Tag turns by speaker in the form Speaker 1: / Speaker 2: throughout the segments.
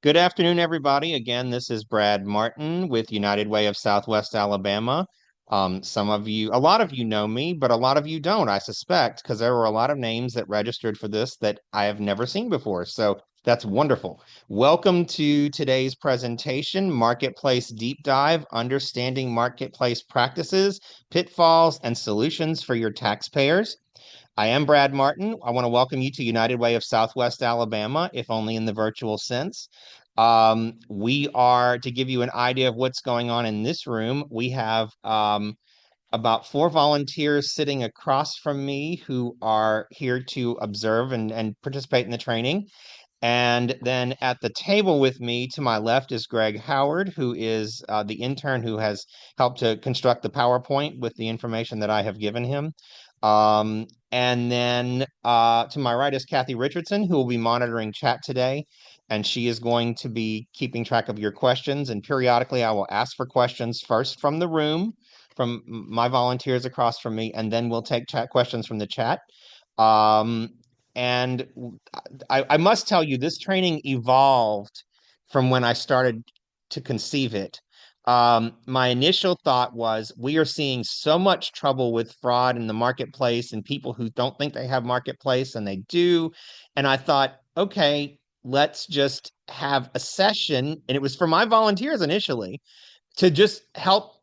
Speaker 1: Good afternoon, everybody. Again, this is Brad Martin with United Way of Southwest Alabama. A lot of you know me, but a lot of you don't, I suspect, because there were a lot of names that registered for this that I have never seen before. So that's wonderful. Welcome to today's presentation, Marketplace Deep Dive, Understanding Marketplace Practices, Pitfalls, and Solutions for Your Taxpayers. I am Brad Martin. I want to welcome you to United Way of Southwest Alabama, if only in the virtual sense. We are, to give you an idea of what's going on in this room, we have about four volunteers sitting across from me who are here to observe and participate in the training. And then at the table with me to my left is Greg Howard, who is the intern who has helped to construct the PowerPoint with the information that I have given him. And then to my right is Kathy Richardson, who will be monitoring chat today. And she is going to be keeping track of your questions. And periodically, I will ask for questions first from the room, from my volunteers across from me, and then we'll take chat questions from the chat. Um, and I must tell you, this training evolved from when I started to conceive it. My initial thought was we are seeing so much trouble with fraud in the marketplace and people who don't think they have marketplace and they do. And I thought, okay, let's just have a session. And it was for my volunteers initially to just help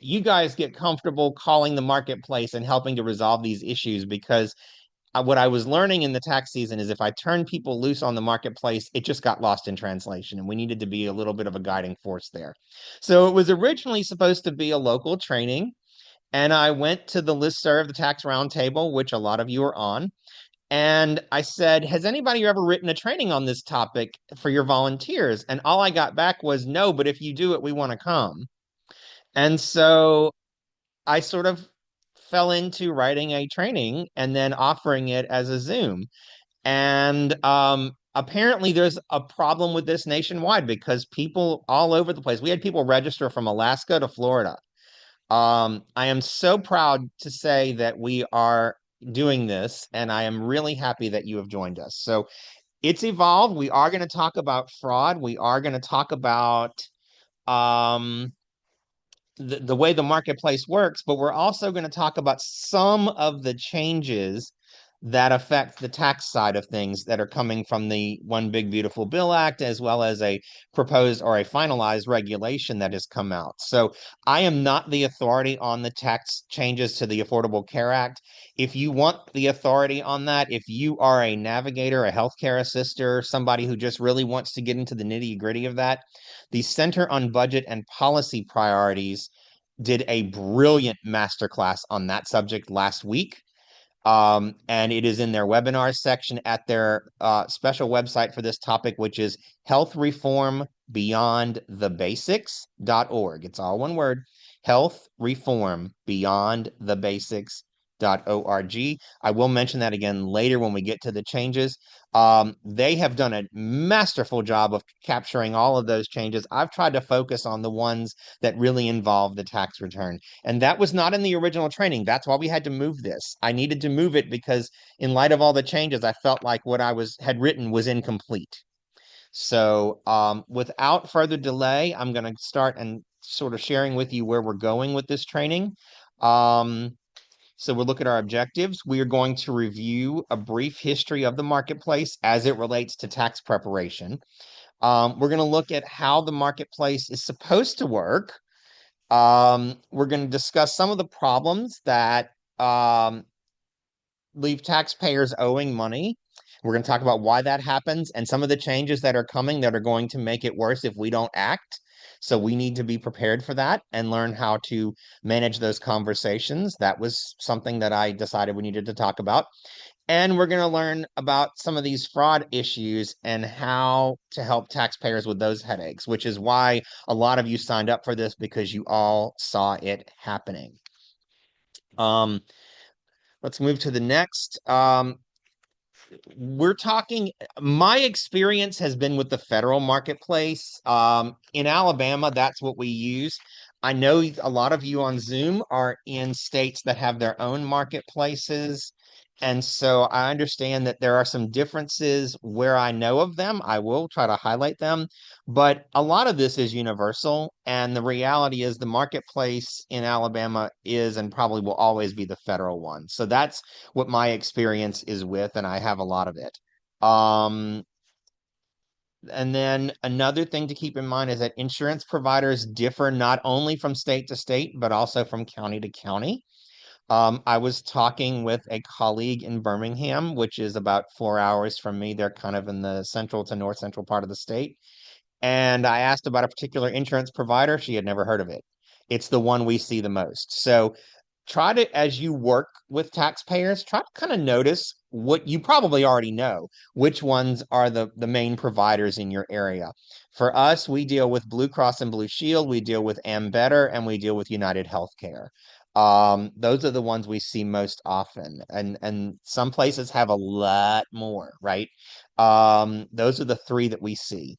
Speaker 1: you guys get comfortable calling the marketplace and helping to resolve these issues because what I was learning in the tax season is if I turned people loose on the marketplace, it just got lost in translation, and we needed to be a little bit of a guiding force there. So it was originally supposed to be a local training, and I went to the listserv, the Tax Roundtable, which a lot of you are on, and I said, has anybody ever written a training on this topic for your volunteers? And all I got back was, no, but if you do it, we want to come. And so I sort of fell into writing a training and then offering it as a Zoom. And apparently there's a problem with this nationwide because people all over the place, we had people register from Alaska to Florida. I am so proud to say that we are doing this, and I am really happy that you have joined us. So it's evolved. We are going to talk about fraud. We are going to talk about um, the way the marketplace works, but we're also going to talk about some of the changes that affect the tax side of things that are coming from the One Big Beautiful Bill Act, as well as a proposed or a finalized regulation that has come out. So I am not the authority on the tax changes to the Affordable Care Act. If you want the authority on that, if you are a navigator, a healthcare assister, somebody who just really wants to get into the nitty gritty of that, the Center on Budget and Policy Priorities did a brilliant masterclass on that subject last week. And it is in their webinar section at their special website for this topic, which is healthreformbeyondthebasics.org. It's all one word, healthreformbeyondthebasics.org. I will mention that again later when we get to the changes. They have done a masterful job of capturing all of those changes. I've tried to focus on the ones that really involve the tax return. And that was not in the original training. That's why we had to move this. I needed to move it because in light of all the changes, I felt like what I had written was incomplete. So without further delay, I'm going to start and sort of sharing with you where we're going with this training. So we'll look at our objectives. We are going to review a brief history of the marketplace as it relates to tax preparation. We're going to look at how the marketplace is supposed to work. We're going to discuss some of the problems that leave taxpayers owing money. We're going to talk about why that happens and some of the changes that are coming that are going to make it worse if we don't act. So we need to be prepared for that and learn how to manage those conversations. That was something that I decided we needed to talk about. And we're going to learn about some of these fraud issues and how to help taxpayers with those headaches, which is why a lot of you signed up for this because you all saw it happening. Let's move to the next. We're talking, my experience has been with the federal marketplace. In Alabama, that's what we use. I know a lot of you on Zoom are in states that have their own marketplaces. And so I understand that there are some differences where I know of them. I will try to highlight them. But a lot of this is universal. And the reality is the marketplace in Alabama is and probably will always be the federal one. So that's what my experience is with, and I have a lot of it. Um, and then another thing to keep in mind is that insurance providers differ not only from state to state, but also from county to county. I was talking with a colleague in Birmingham, which is about 4 hours from me. They're kind of in the central to north central part of the state. And I asked about a particular insurance provider. She had never heard of it. It's the one we see the most. So try to, as you work with taxpayers, try to kind of notice what you probably already know, which ones are the main providers in your area. For us, we deal with Blue Cross and Blue Shield, we deal with Ambetter, and we deal with United Healthcare. Those are the ones we see most often, and some places have a lot more, right? Those are the three that we see.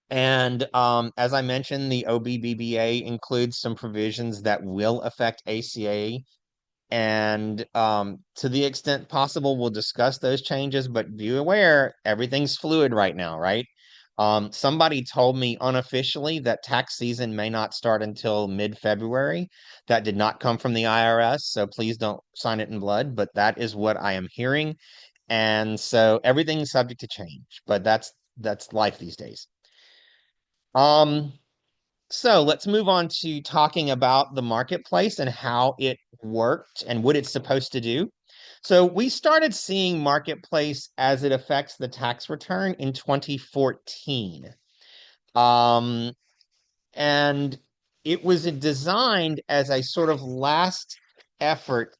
Speaker 1: And as I mentioned, the OBBBA includes some provisions that will affect ACA. And to the extent possible, we'll discuss those changes, but be aware everything's fluid right now, right? Somebody told me unofficially that tax season may not start until mid-February. That did not come from the IRS, so please don't sign it in blood, but that is what I am hearing. And so everything's subject to change, but that's life these days. Um, so let's move on to talking about the marketplace and how it worked and what it's supposed to do. So we started seeing marketplace as it affects the tax return in 2014. Um, and it was designed as a sort of last effort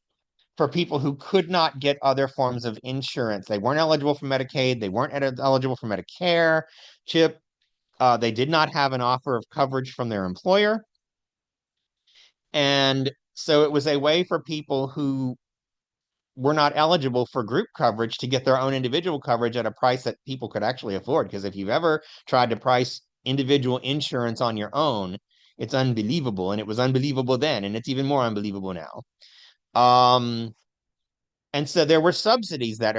Speaker 1: for people who could not get other forms of insurance. They weren't eligible for Medicaid, they weren't eligible for Medicare, CHIP. They did not have an offer of coverage from their employer. And so it was a way for people who were not eligible for group coverage to get their own individual coverage at a price that people could actually afford. Because if you've ever tried to price individual insurance on your own, it's unbelievable. And it was unbelievable then, and it's even more unbelievable now. And so there are subsidies that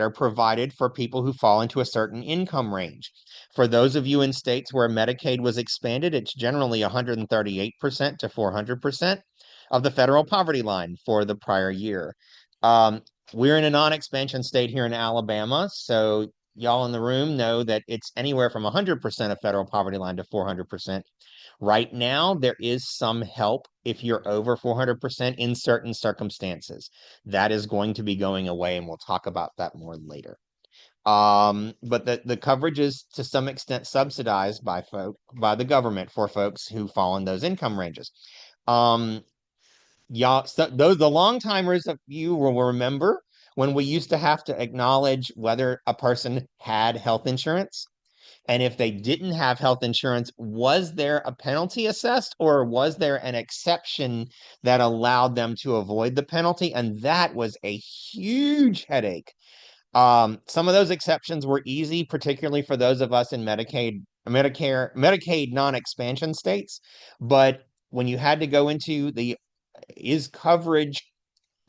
Speaker 1: are provided for people who fall into a certain income range. For those of you in states where Medicaid was expanded, it's generally 138% to 400% of the federal poverty line for the prior year. Um, we're in a non-expansion state here in Alabama, so y'all in the room know that it's anywhere from 100% of federal poverty line to 400%. Right now, there is some help if you're over 400% in certain circumstances. That is going to be going away, and we'll talk about that more later. But the coverage is to some extent subsidized by the government for folks who fall in those income ranges. Um, y'all, so those the long timers of you will remember when we used to have to acknowledge whether a person had health insurance. And if they didn't have health insurance, was there a penalty assessed or was there an exception that allowed them to avoid the penalty? And that was a huge headache. Some of those exceptions were easy, particularly for those of us in Medicaid non-expansion states. But when you had to go into the is coverage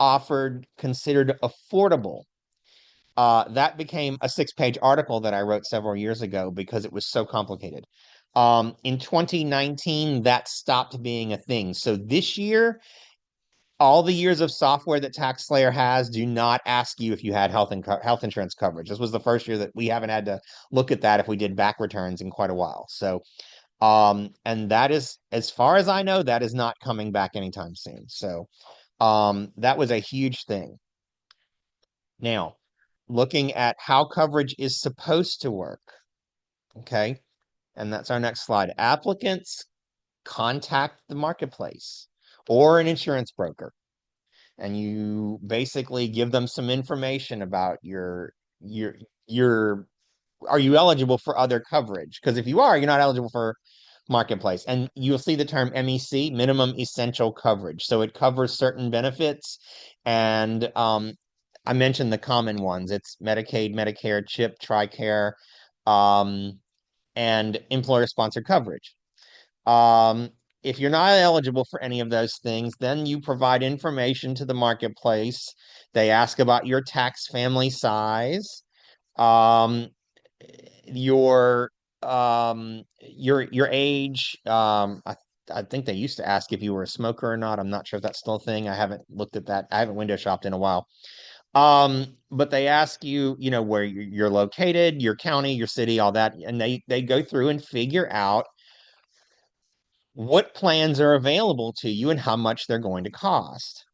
Speaker 1: offered considered affordable? That became a 6-page article that I wrote several years ago because it was so complicated. In 2019, that stopped being a thing. So this year, all the years of software that TaxSlayer has do not ask you if you had health insurance coverage. This was the first year that we haven't had to look at that if we did back returns in quite a while. So, and that is, as far as I know, that is not coming back anytime soon. So, that was a huge thing. Now, looking at how coverage is supposed to work. Okay. And that's our next slide. Applicants contact the marketplace or an insurance broker, and you basically give them some information about your your are you eligible for other coverage? Because if you are, you're not eligible for marketplace. And you'll see the term MEC, minimum essential coverage. So it covers certain benefits. And I mentioned the common ones. It's Medicaid, Medicare, CHIP, TRICARE, and employer-sponsored coverage. Um, if you're not eligible for any of those things, then you provide information to the marketplace. They ask about your tax family size, um, your your age. I think they used to ask if you were a smoker or not. I'm not sure if that's still a thing. I haven't looked at that. I haven't window shopped in a while. But they ask you, where you're located, your county, your city, all that, and they go through and figure out what plans are available to you and how much they're going to cost.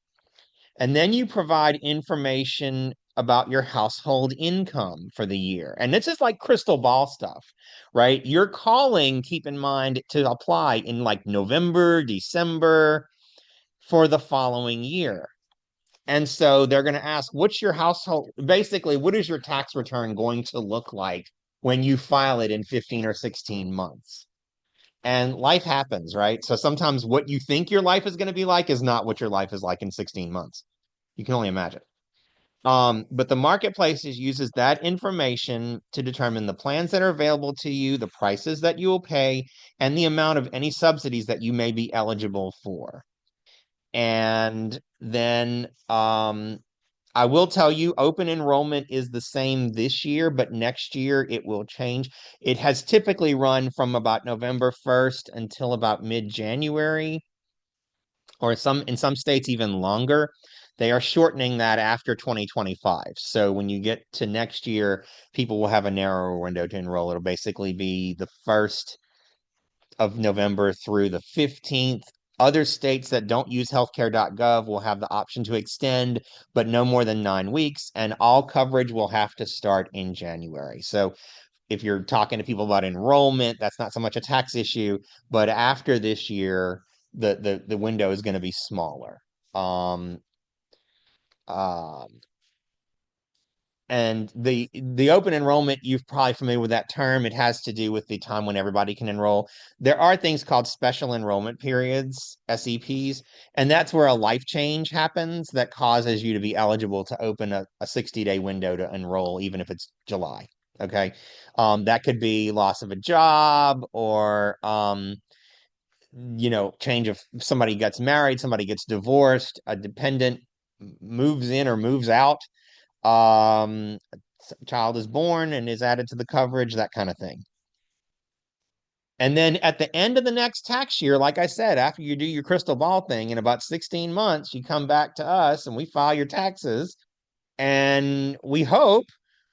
Speaker 1: And then you provide information about your household income for the year. And this is like crystal ball stuff, right? You're calling, keep in mind, to apply in like November, December for the following year. And so they're going to ask, what's your household? Basically, what is your tax return going to look like when you file it in 15 or 16 months? And life happens, right? So sometimes what you think your life is going to be like is not what your life is like in 16 months. You can only imagine. But the marketplace uses that information to determine the plans that are available to you, the prices that you will pay, and the amount of any subsidies that you may be eligible for. And then I will tell you, open enrollment is the same this year, but next year it will change. It has typically run from about November 1st until about mid-January, or in some states even longer. They are shortening that after 2025. So when you get to next year, people will have a narrower window to enroll. It'll basically be the 1st of November through the 15th. Other states that don't use healthcare.gov will have the option to extend, but no more than 9 weeks, and all coverage will have to start in January. So if you're talking to people about enrollment, that's not so much a tax issue, but after this year, the window is going to be smaller. Um, um, and the open enrollment, you're probably familiar with that term. It has to do with the time when everybody can enroll. There are things called special enrollment periods, SEPs, and that's where a life change happens that causes you to be eligible to open a 60-day window to enroll, even if it's July. Okay. That could be loss of a job or change of somebody gets married, somebody gets divorced, a dependent moves in or moves out, um, child is born and is added to the coverage, that kind of thing. And then at the end of the next tax year, like I said, after you do your crystal ball thing in about 16 months, you come back to us and we file your taxes. And we hope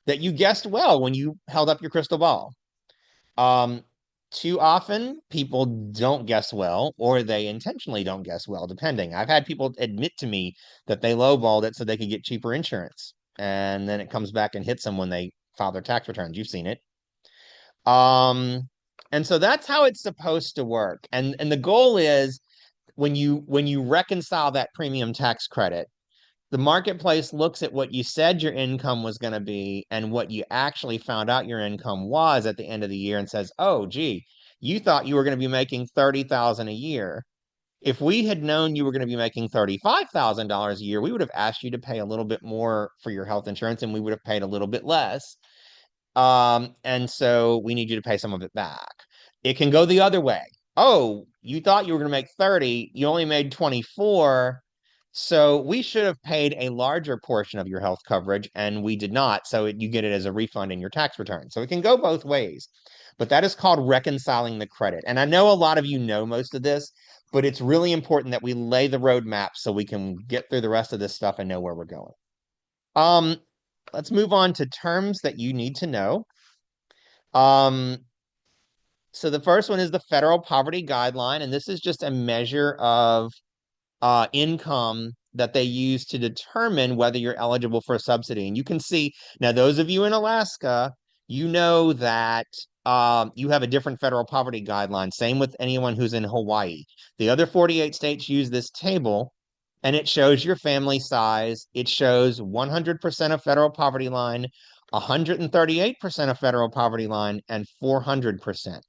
Speaker 1: that you guessed well when you held up your crystal ball. Um, Too often people don't guess well, or they intentionally don't guess well, depending. I've had people admit to me that they lowballed it so they could get cheaper insurance, and then it comes back and hits them when they file their tax returns. You've seen it. Um, and so that's how it's supposed to work. And the goal is when you reconcile that premium tax credit, the marketplace looks at what you said your income was going to be and what you actually found out your income was at the end of the year and says, "Oh, gee, you thought you were going to be making 30,000 a year. If we had known you were going to be making $35,000 a year, we would have asked you to pay a little bit more for your health insurance and we would have paid a little bit less. And so we need you to pay some of it back." It can go the other way. "Oh, you thought you were going to make 30, you only made 24. So we should have paid a larger portion of your health coverage and we did not. So you get it as a refund in your tax return." So it can go both ways, but that is called reconciling the credit. And I know a lot of you know most of this, but it's really important that we lay the roadmap so we can get through the rest of this stuff and know where we're going. Um, let's move on to terms that you need to know. Um, so the first one is the federal poverty guideline, and this is just a measure of income that they use to determine whether you're eligible for a subsidy. And you can see now, those of you in Alaska, you know that you have a different federal poverty guideline. Same with anyone who's in Hawaii. The other 48 states use this table, and it shows your family size. It shows 100% of federal poverty line, 138% of federal poverty line, and 400%.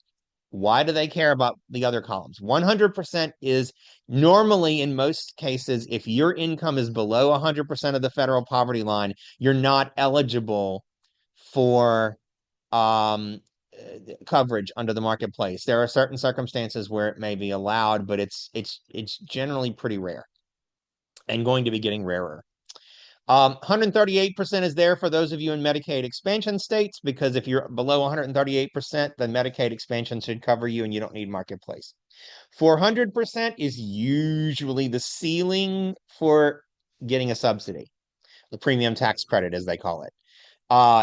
Speaker 1: Why do they care about the other columns? 100% is normally, in most cases, if your income is below 100% of the federal poverty line, you're not eligible for um, coverage under the marketplace. There are certain circumstances where it may be allowed, but it's generally pretty rare and going to be getting rarer. 138% is there for those of you in Medicaid expansion states, because if you're below 138%, then Medicaid expansion should cover you and you don't need marketplace. 400% is usually the ceiling for getting a subsidy, the premium tax credit, as they call it.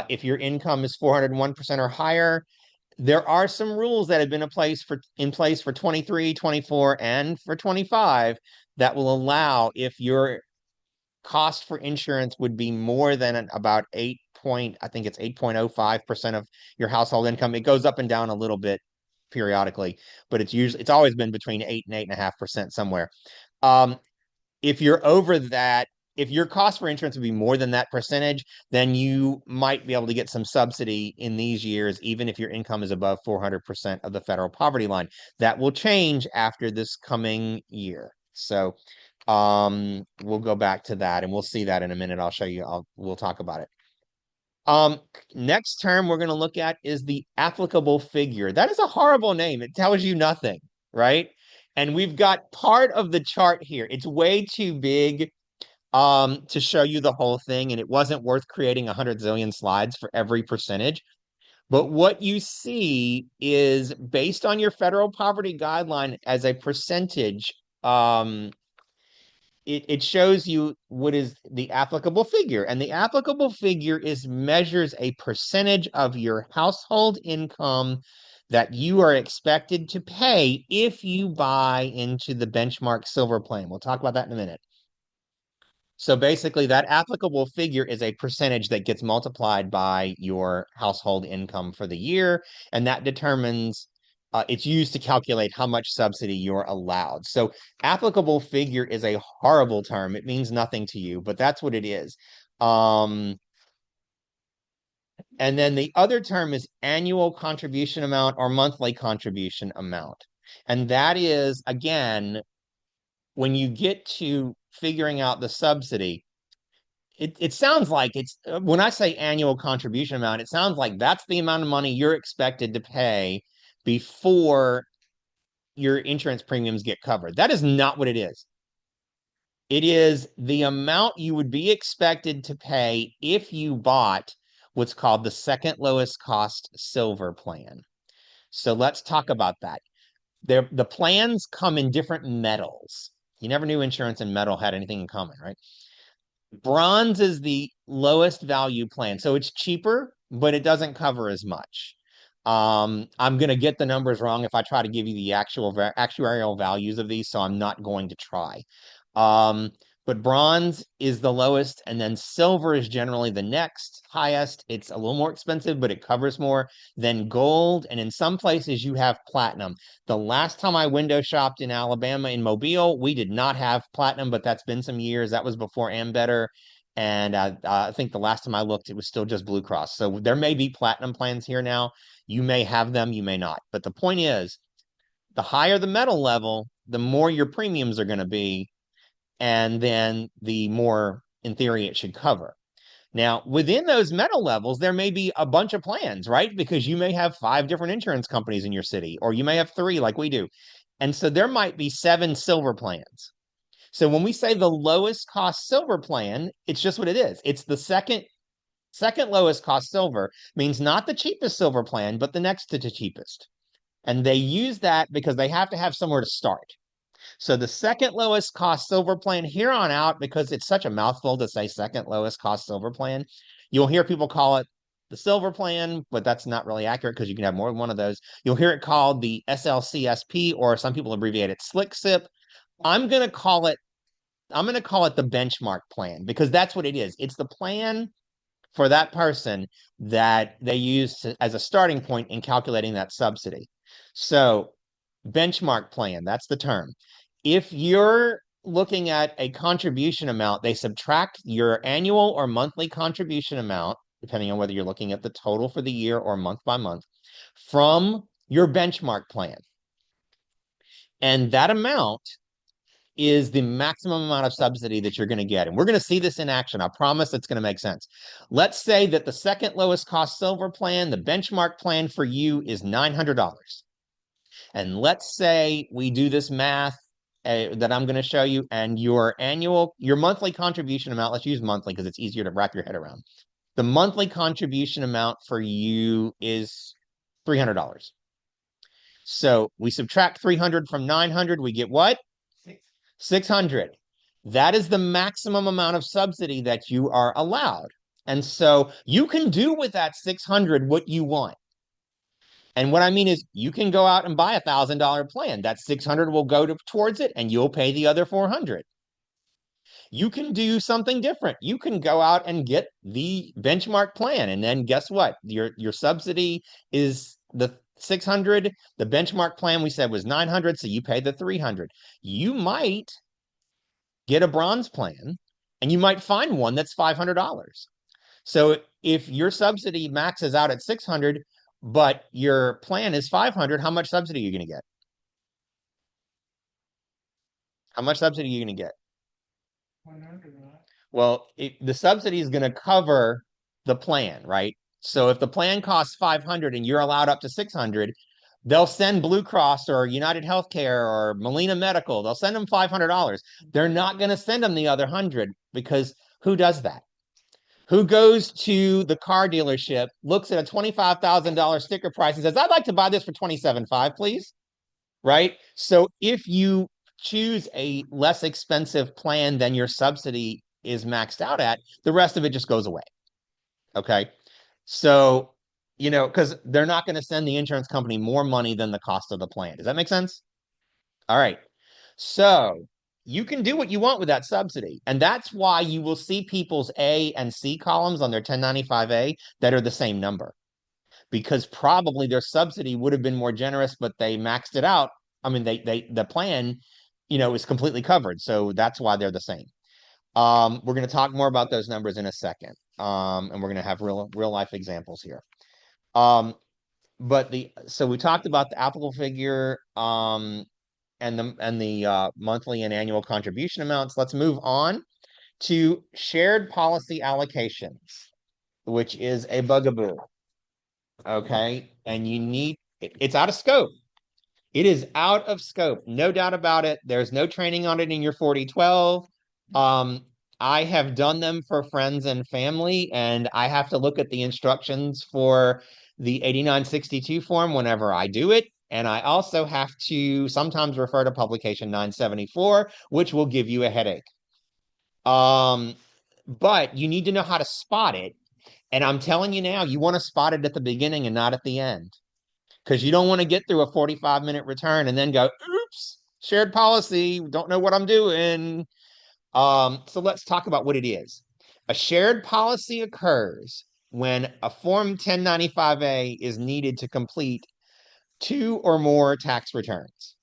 Speaker 1: If your income is 401% or higher, there are some rules that have been in place for 23, 24, and for 25 that will allow, if your cost for insurance would be more than about I think it's 8.05% of your household income. It goes up and down a little bit periodically, but it's always been between 8 and 8.5% somewhere. If you're over that, if your cost for insurance would be more than that percentage, then you might be able to get some subsidy in these years, even if your income is above 400% of the federal poverty line. That will change after this coming year. So we'll go back to that and we'll see that in a minute. I'll show you. We'll talk about it. Next term we're going to look at is the applicable figure. That is a horrible name. It tells you nothing, right? And we've got part of the chart here. It's way too big to show you the whole thing, and it wasn't worth creating 100 zillion slides for every percentage. But what you see is based on your federal poverty guideline as a percentage, it shows you what is the applicable figure. And the applicable figure measures a percentage of your household income that you are expected to pay if you buy into the benchmark silver plan. We'll talk about that in a minute. So basically, that applicable figure is a percentage that gets multiplied by your household income for the year, and that determines it's used to calculate how much subsidy you're allowed. So applicable figure is a horrible term. It means nothing to you, but that's what it is. And then the other term is annual contribution amount or monthly contribution amount. And that is, again, when you get to figuring out the subsidy, it sounds like when I say annual contribution amount, it sounds like that's the amount of money you're expected to pay before your insurance premiums get covered. That is not what it is. It is the amount you would be expected to pay if you bought what's called the second lowest cost silver plan. So let's talk about that. The plans come in different metals. You never knew insurance and metal had anything in common, right? Bronze is the lowest value plan. So it's cheaper, but it doesn't cover as much. I'm going to get the numbers wrong if I try to give you the actuarial values of these, so I'm not going to try. But bronze is the lowest, and then silver is generally the next highest. It's a little more expensive, but it covers more than gold. And in some places, you have platinum. The last time I window shopped in Alabama, in Mobile, we did not have platinum, but that's been some years. That was before Ambetter. And I think the last time I looked, it was still just Blue Cross. So there may be platinum plans here now. You may have them, you may not. But the point is, the higher the metal level, the more your premiums are going to be, and then the more, in theory, it should cover. Now, within those metal levels, there may be a bunch of plans, right? Because you may have 5 different insurance companies in your city, or you may have 3 like we do. And so there might be 7 silver plans. So when we say the lowest cost silver plan, it's just what it is. It's the second lowest cost silver, means not the cheapest silver plan, but the next to the cheapest. And they use that because they have to have somewhere to start. So the second lowest cost silver plan here on out, because it's such a mouthful to say second lowest cost silver plan, you'll hear people call it the silver plan, but that's not really accurate because you can have more than one of those. You'll hear it called the SLCSP, or some people abbreviate it SLIC SIP. I'm going to call it the benchmark plan because that's what it is. It's the plan for that person that they use as a starting point in calculating that subsidy. So benchmark plan, that's the term. If you're looking at a contribution amount, they subtract your annual or monthly contribution amount, depending on whether you're looking at the total for the year or month by month, from your benchmark plan. And that amount is the maximum amount of subsidy that you're going to get. And we're going to see this in action. I promise it's going to make sense. Let's say that the second lowest cost silver plan, the benchmark plan for you is $900. And let's say we do this math that I'm going to show you, and your monthly contribution amount, let's use monthly because it's easier to wrap your head around. The monthly contribution amount for you is $300. So we subtract 300 from 900, we get what? 600. That is the maximum amount of subsidy that you are allowed. And so you can do with that 600 what you want. And what I mean is you can go out and buy a $1,000 plan. That 600 will go towards it and you'll pay the other 400. You can do something different. You can go out and get the benchmark plan. And then guess what? Your subsidy is the 600. The benchmark plan we said was 900. So you pay the 300. You might get a bronze plan and you might find one that's $500. So if your subsidy maxes out at 600, but your plan is 500, how much subsidy are you going to get? How much subsidy are you going to get?
Speaker 2: 100, right?
Speaker 1: Well, the subsidy is going to cover the plan, right? So if the plan costs 500 and you're allowed up to 600, they'll send Blue Cross or United Healthcare or Molina Medical, they'll send them $500. They're not going to send them the other 100 because who does that? Who goes to the car dealership, looks at a $25,000 sticker price and says, I'd like to buy this for $27,500, please. Right? So if you choose a less expensive plan than your subsidy is maxed out at, the rest of it just goes away. Okay. So, because they're not going to send the insurance company more money than the cost of the plan. Does that make sense? All right. So you can do what you want with that subsidy. And that's why you will see people's A and C columns on their 1095A that are the same number. Because probably their subsidy would have been more generous, but they maxed it out. I mean, the plan, is completely covered. So that's why they're the same. We're going to talk more about those numbers in a second. And we're going to have real life examples here. So we talked about the applicable figure, and the monthly and annual contribution amounts. Let's move on to shared policy allocations, which is a bugaboo. Okay. And it's out of scope. It is out of scope. No doubt about it. There's no training on it in your 4012. I have done them for friends and family, and I have to look at the instructions for the 8962 form whenever I do it. And I also have to sometimes refer to publication 974, which will give you a headache. But you need to know how to spot it. And I'm telling you now, you want to spot it at the beginning and not at the end. Because you don't want to get through a 45-minute return and then go, oops, shared policy, don't know what I'm doing. So let's talk about what it is. A shared policy occurs when a Form 1095A is needed to complete 2 or more tax returns.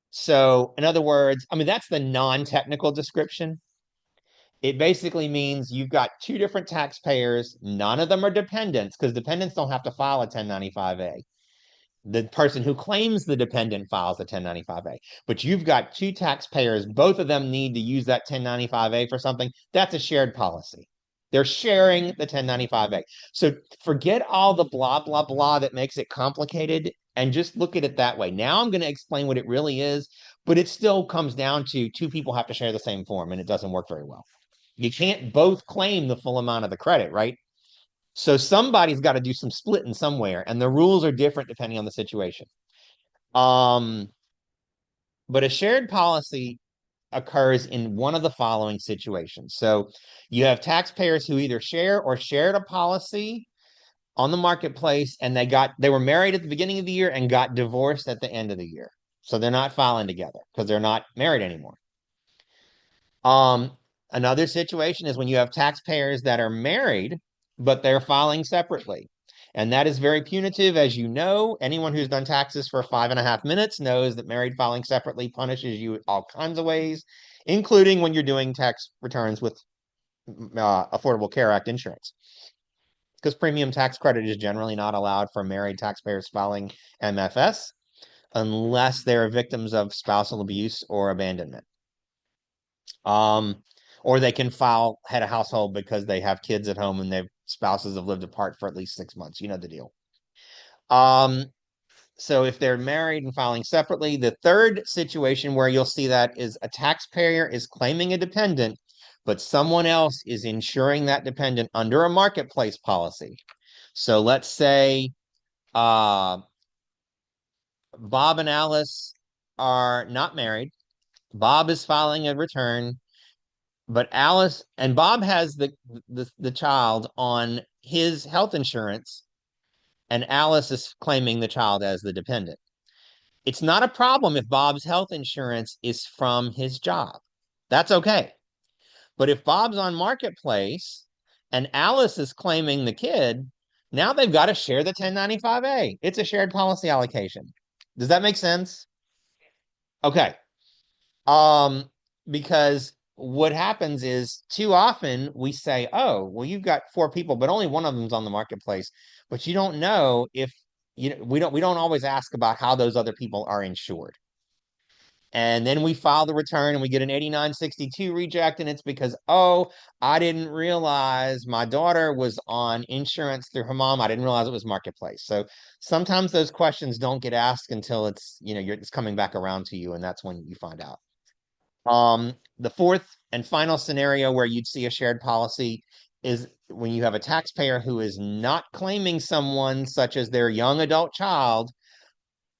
Speaker 1: So, in other words, I mean, that's the non-technical description. It basically means you've got 2 different taxpayers. None of them are dependents because dependents don't have to file a 1095A. The person who claims the dependent files a 1095A. But you've got 2 taxpayers. Both of them need to use that 1095A for something. That's a shared policy. They're sharing the 1095A. So forget all the blah, blah, blah that makes it complicated and just look at it that way. Now I'm going to explain what it really is, but it still comes down to 2 people have to share the same form, and it doesn't work very well. You can't both claim the full amount of the credit, right? So somebody's got to do some splitting somewhere, and the rules are different depending on the situation. But a shared policy occurs in one of the following situations. So you have taxpayers who either share or shared a policy on the marketplace, and they were married at the beginning of the year and got divorced at the end of the year. So they're not filing together because they're not married anymore. Another situation is when you have taxpayers that are married, but they're filing separately. And that is very punitive. As you know, anyone who's done taxes for 5.5 minutes knows that married filing separately punishes you all kinds of ways, including when you're doing tax returns with Affordable Care Act insurance. Because premium tax credit is generally not allowed for married taxpayers filing MFS. unless they're victims of spousal abuse or abandonment. Um, or they can file head of household because they have kids at home and their spouses have lived apart for at least 6 months. You know the deal. Um, so if they're married and filing separately, the third situation where you'll see that is a taxpayer is claiming a dependent, but someone else is insuring that dependent under a marketplace policy. So let's say uh, Bob and Alice are not married. Bob is filing a return, but Alice and Bob has the child on his health insurance, and Alice is claiming the child as the dependent. It's not a problem if Bob's health insurance is from his job. That's okay. But if Bob's on Marketplace and Alice is claiming the kid, now they've got to share the 1095A. It's a shared policy allocation. Does that make sense? Okay. Um, because what happens is too often we say, oh, well, you've got four people, but only one of them's on the marketplace. But you don't know if we don't always ask about how those other people are insured. And then we file the return and we get an 8962 reject. And it's because, oh, I didn't realize my daughter was on insurance through her mom. I didn't realize it was marketplace. So sometimes those questions don't get asked until it's coming back around to you. And that's when you find out. The fourth and final scenario where you'd see a shared policy is when you have a taxpayer who is not claiming someone such as their young adult child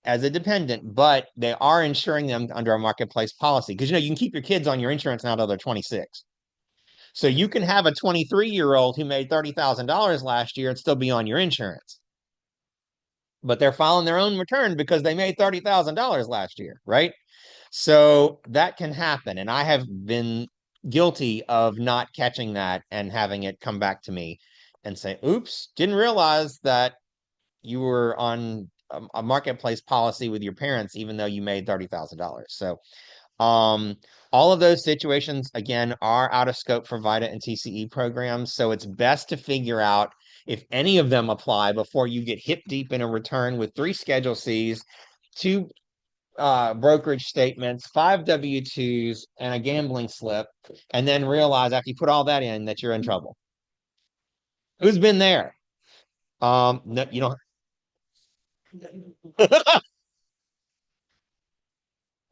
Speaker 1: as a dependent, but they are insuring them under a marketplace policy. Because you can keep your kids on your insurance now till they're 26. So you can have a 23-year-old who made $30,000 last year and still be on your insurance. But they're filing their own return because they made $30,000 last year, right? So that can happen. And I have been guilty of not catching that and having it come back to me and say, oops, didn't realize that you were on a marketplace policy with your parents, even though you made $30,000. So all of those situations, again, are out of scope for VITA and TCE programs. So it's best to figure out if any of them apply before you get hip deep in a return with 3 Schedule Cs, 2 brokerage statements, 5 W-2s, and a gambling slip, and then realize after you put all that in that you're in trouble. Who's been there? No, you don't.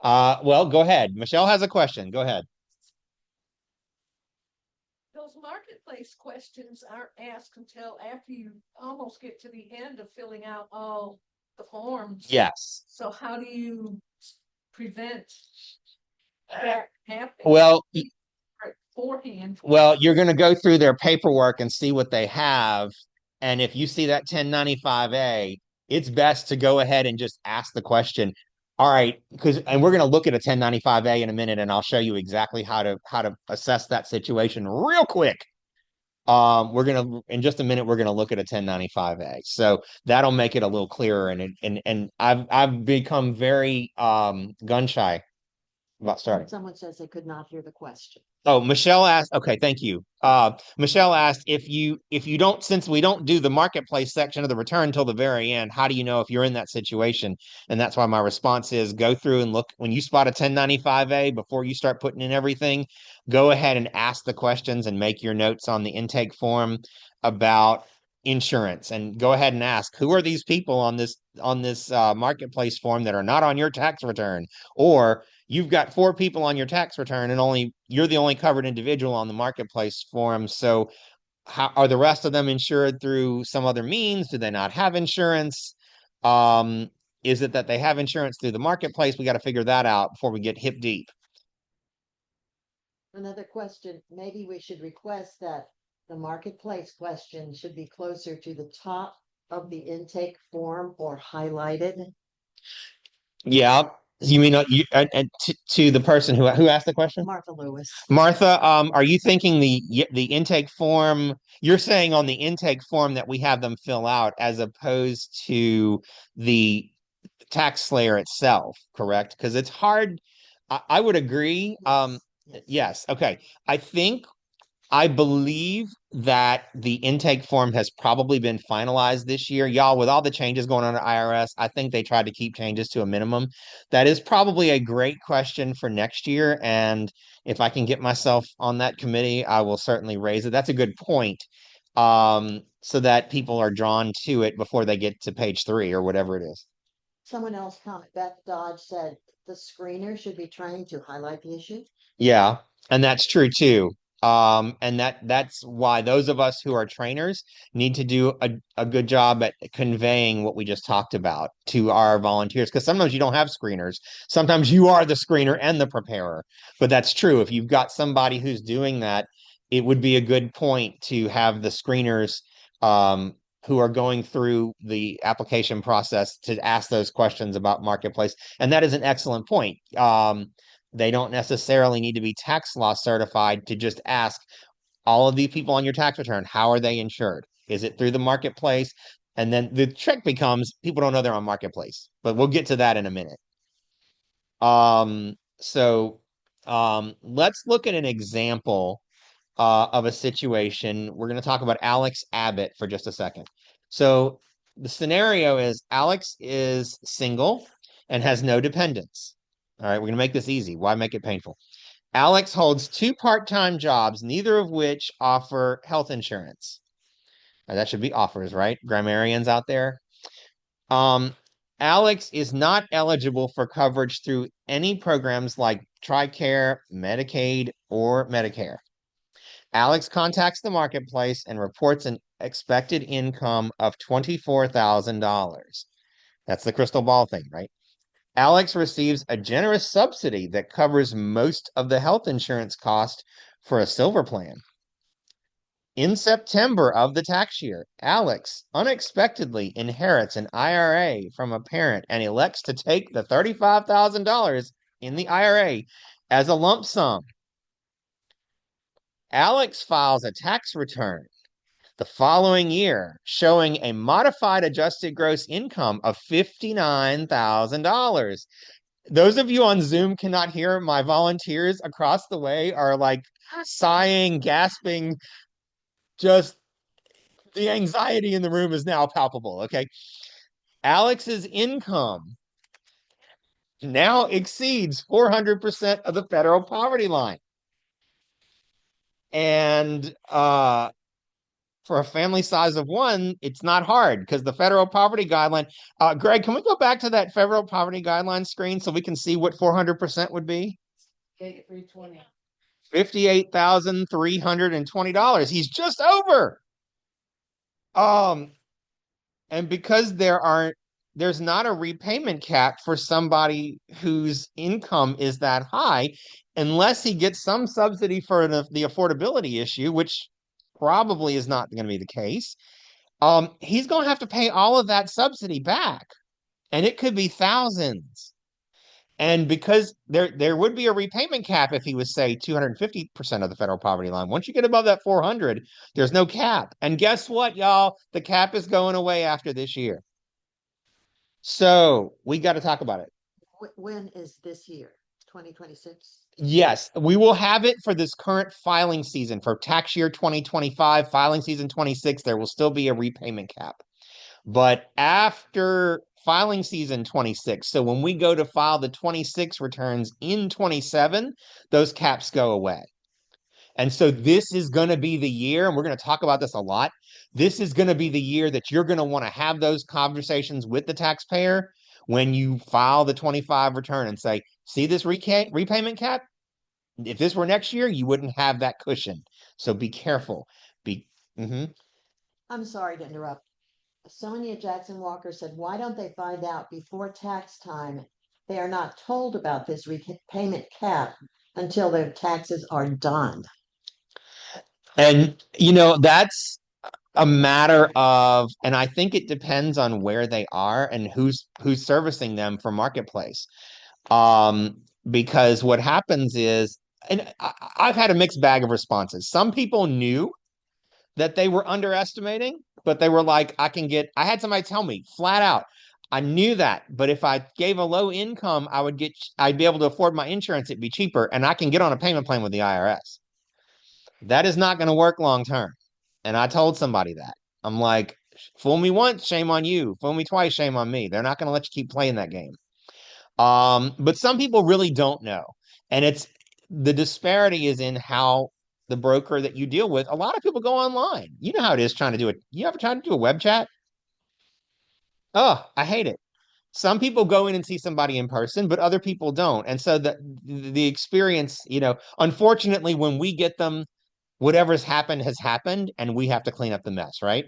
Speaker 1: Well, go ahead. Michelle has a question. Go ahead.
Speaker 3: Those marketplace questions aren't asked until after you almost get to the end of filling out all the forms.
Speaker 1: Yes.
Speaker 3: So how do you prevent that happening
Speaker 1: Well,
Speaker 3: beforehand?
Speaker 1: well, you're going to go through their paperwork and see what they have. And if you see that 1095A, it's best to go ahead and just ask the question. All right, and we're going to look at a 1095A in a minute, and I'll show you exactly how to assess that situation real quick. We're gonna in just a minute we're gonna look at a 1095A. So that'll make it a little clearer. And I've become very gun shy about starting.
Speaker 4: Someone says they could not hear the question.
Speaker 1: Oh, Michelle asked, okay, thank you. Michelle asked if you don't, since we don't do the marketplace section of the return until the very end, how do you know if you're in that situation? And that's why my response is go through and look when you spot a 1095A before you start putting in everything, go ahead and ask the questions and make your notes on the intake form about insurance and go ahead and ask who are these people on this marketplace form that are not on your tax return, or you've got 4 people on your tax return and you're the only covered individual on the marketplace form. So how are the rest of them insured through some other means? Do they not have insurance? Is it that they have insurance through the marketplace? We got to figure that out before we get hip deep.
Speaker 4: Another question, maybe we should request that the marketplace question should be closer to the top of the intake form or highlighted.
Speaker 1: Yeah. You mean and to the person who asked the question?
Speaker 4: Martha Lewis.
Speaker 1: Martha, are you thinking the intake form? You're saying on the intake form that we have them fill out as opposed to the tax slayer itself, correct? Because it's hard. I would agree.
Speaker 4: Yes.
Speaker 1: Yes. Okay. I think I believe that the intake form has probably been finalized this year. Y'all, with all the changes going on at IRS, I think they tried to keep changes to a minimum. That is probably a great question for next year. And if I can get myself on that committee, I will certainly raise it. That's a good point. So that people are drawn to it before they get to page 3 or whatever it is.
Speaker 4: Someone else comment, Beth Dodge said the screener should be trained to highlight the issue.
Speaker 1: Yeah, and that's true too. And that's why those of us who are trainers need to do a good job at conveying what we just talked about to our volunteers. Because sometimes you don't have screeners. Sometimes you are the screener and the preparer. But that's true. If you've got somebody who's doing that, it would be a good point to have the screeners who are going through the application process to ask those questions about marketplace. And that is an excellent point. They don't necessarily need to be tax law certified to just ask all of these people on your tax return, how are they insured? Is it through the marketplace? And then the trick becomes people don't know they're on marketplace, but we'll get to that in a minute. So let's look at an example of a situation. We're going to talk about Alex Abbott for just a second. So the scenario is Alex is single and has no dependents. All right, we're going to make this easy. Why make it painful? Alex holds 2 part-time jobs, neither of which offer health insurance. Now, that should be offers, right? Grammarians out there. Alex is not eligible for coverage through any programs like TRICARE, Medicaid, or Medicare. Alex contacts the marketplace and reports an expected income of $24,000. That's the crystal ball thing, right? Alex receives a generous subsidy that covers most of the health insurance cost for a silver plan. In September of the tax year, Alex unexpectedly inherits an IRA from a parent and elects to take the $35,000 in the IRA as a lump sum. Alex files a tax return the following year showing a modified adjusted gross income of $59,000. Those of you on Zoom cannot hear. My volunteers across the way are like sighing, gasping. Just the anxiety in the room is now palpable. Okay. Alex's income now exceeds 400% of the federal poverty line. And for a family size of 1, it's not hard because the federal poverty guideline. Greg, can we go back to that federal poverty guideline screen so we can see what 400% would be? $58,320. He's just over. And because there's not a repayment cap for somebody whose income is that high, unless he gets some subsidy for the affordability issue, which probably is not going to be the case. He's going to have to pay all of that subsidy back, and it could be thousands. And because there would be a repayment cap if he was, say, 250% of the federal poverty line. Once you get above that 400, there's no cap. And guess what, y'all? The cap is going away after this year. So we got to talk about it.
Speaker 4: When is this year? 2026?
Speaker 1: Yes, we will have it for this current filing season. For tax year 2025, filing season 26, there will still be a repayment cap. But after filing season 26, so when we go to file the 26 returns in 27, those caps go away. And so this is going to be the year, and we're going to talk about this a lot. This is going to be the year that you're going to want to have those conversations with the taxpayer when you file the 25 return and say, see this repayment cap? If this were next year, you wouldn't have that cushion. So be careful.
Speaker 4: I'm sorry to interrupt. Sonia Jackson Walker said, why don't they find out before tax time? They are not told about this repayment cap until their taxes are done.
Speaker 1: And, that's a matter of, and I think it depends on where they are and who's servicing them for marketplace. Because what happens is, and I've had a mixed bag of responses. Some people knew that they were underestimating, but they were like, I had somebody tell me flat out, I knew that, but if I gave a low income, I'd be able to afford my insurance. It'd be cheaper, and I can get on a payment plan with the IRS. That is not going to work long term. And I told somebody that. I'm like, fool me once, shame on you. Fool me twice, shame on me. They're not going to let you keep playing that game. But some people really don't know. And it's the disparity is in how the broker that you deal with, a lot of people go online. You know how it is trying to do it. You ever try to do a web chat? Oh, I hate it. Some people go in and see somebody in person, but other people don't. And so the experience, unfortunately, when we get them, whatever's happened has happened, and we have to clean up the mess, right?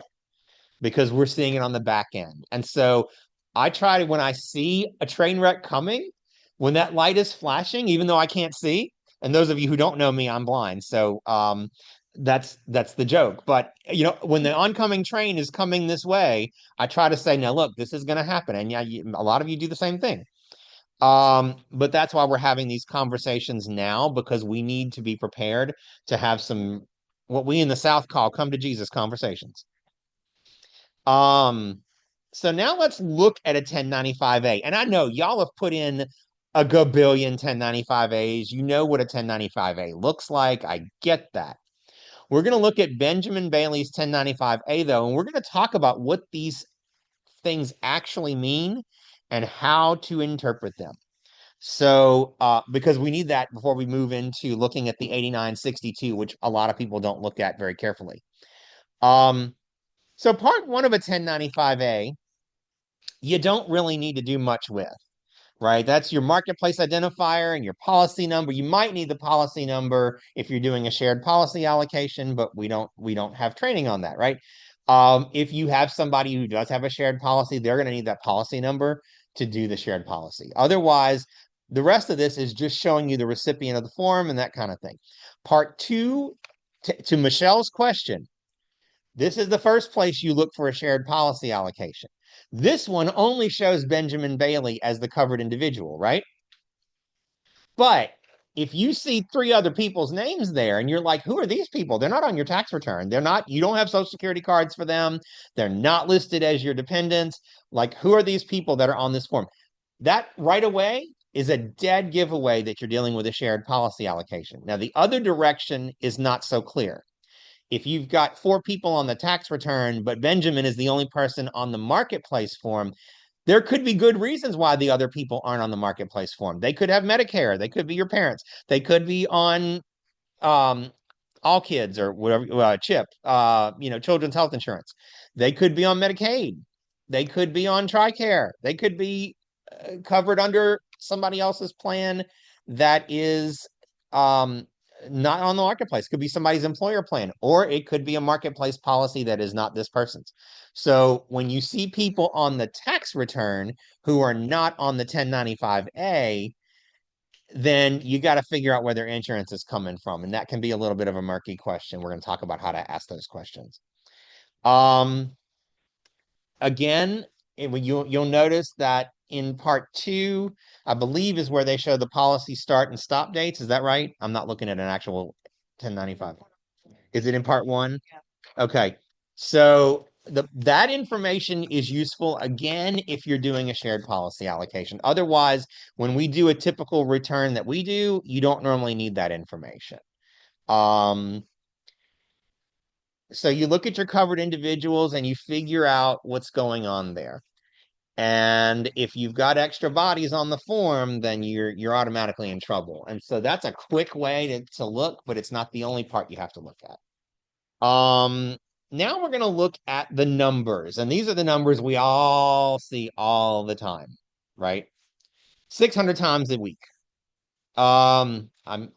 Speaker 1: Because we're seeing it on the back end. And so I try to, when I see a train wreck coming, when that light is flashing, even though I can't see, and those of you who don't know me, I'm blind. So that's the joke. But when the oncoming train is coming this way, I try to say, now look, this is going to happen. And yeah, a lot of you do the same thing. But that's why we're having these conversations now, because we need to be prepared to have some what we in the South call come to Jesus conversations. So now let's look at a 1095A. And I know y'all have put in a gabillion 1095As. You know what a 1095A looks like. I get that. We're going to look at Benjamin Bailey's 1095A, though, and we're going to talk about what these things actually mean and how to interpret them. So, because we need that before we move into looking at the 8962, which a lot of people don't look at very carefully. So part one of a 1095A, you don't really need to do much with, right? That's your marketplace identifier and your policy number. You might need the policy number if you're doing a shared policy allocation, but we don't have training on that, right? If you have somebody who does have a shared policy, they're going to need that policy number to do the shared policy. Otherwise, the rest of this is just showing you the recipient of the form and that kind of thing. Part two, to Michelle's question, this is the first place you look for a shared policy allocation. This one only shows Benjamin Bailey as the covered individual, right? But if you see three other people's names there and you're like, who are these people? They're not on your tax return. You don't have social security cards for them. They're not listed as your dependents. Like, who are these people that are on this form? That right away is a dead giveaway that you're dealing with a shared policy allocation. Now, the other direction is not so clear. If you've got four people on the tax return, but Benjamin is the only person on the marketplace form, there could be good reasons why the other people aren't on the marketplace form. They could have Medicare. They could be your parents. They could be on all kids or whatever, CHIP, children's health insurance. They could be on Medicaid. They could be on TRICARE. They could be covered under somebody else's plan that is not on the marketplace. It could be somebody's employer plan, or it could be a marketplace policy that is not this person's. So when you see people on the tax return who are not on the 1095A, then you got to figure out where their insurance is coming from. And that can be a little bit of a murky question. We're going to talk about how to ask those questions. Again, you'll notice that in part two, I believe is where they show the policy start and stop dates. Is that right? I'm not looking at an actual 1095. Is it in part one? Yeah. Okay. So that information is useful, again, if you're doing a shared policy allocation. Otherwise, when we do a typical return that we do, you don't normally need that information. So you look at your covered individuals and you figure out what's going on there. And if you've got extra bodies on the form, then you're automatically in trouble. And so that's a quick way to look, but it's not the only part you have to look at. Now we're going to look at the numbers. And these are the numbers we all see all the time, right? 600 times a week. I'm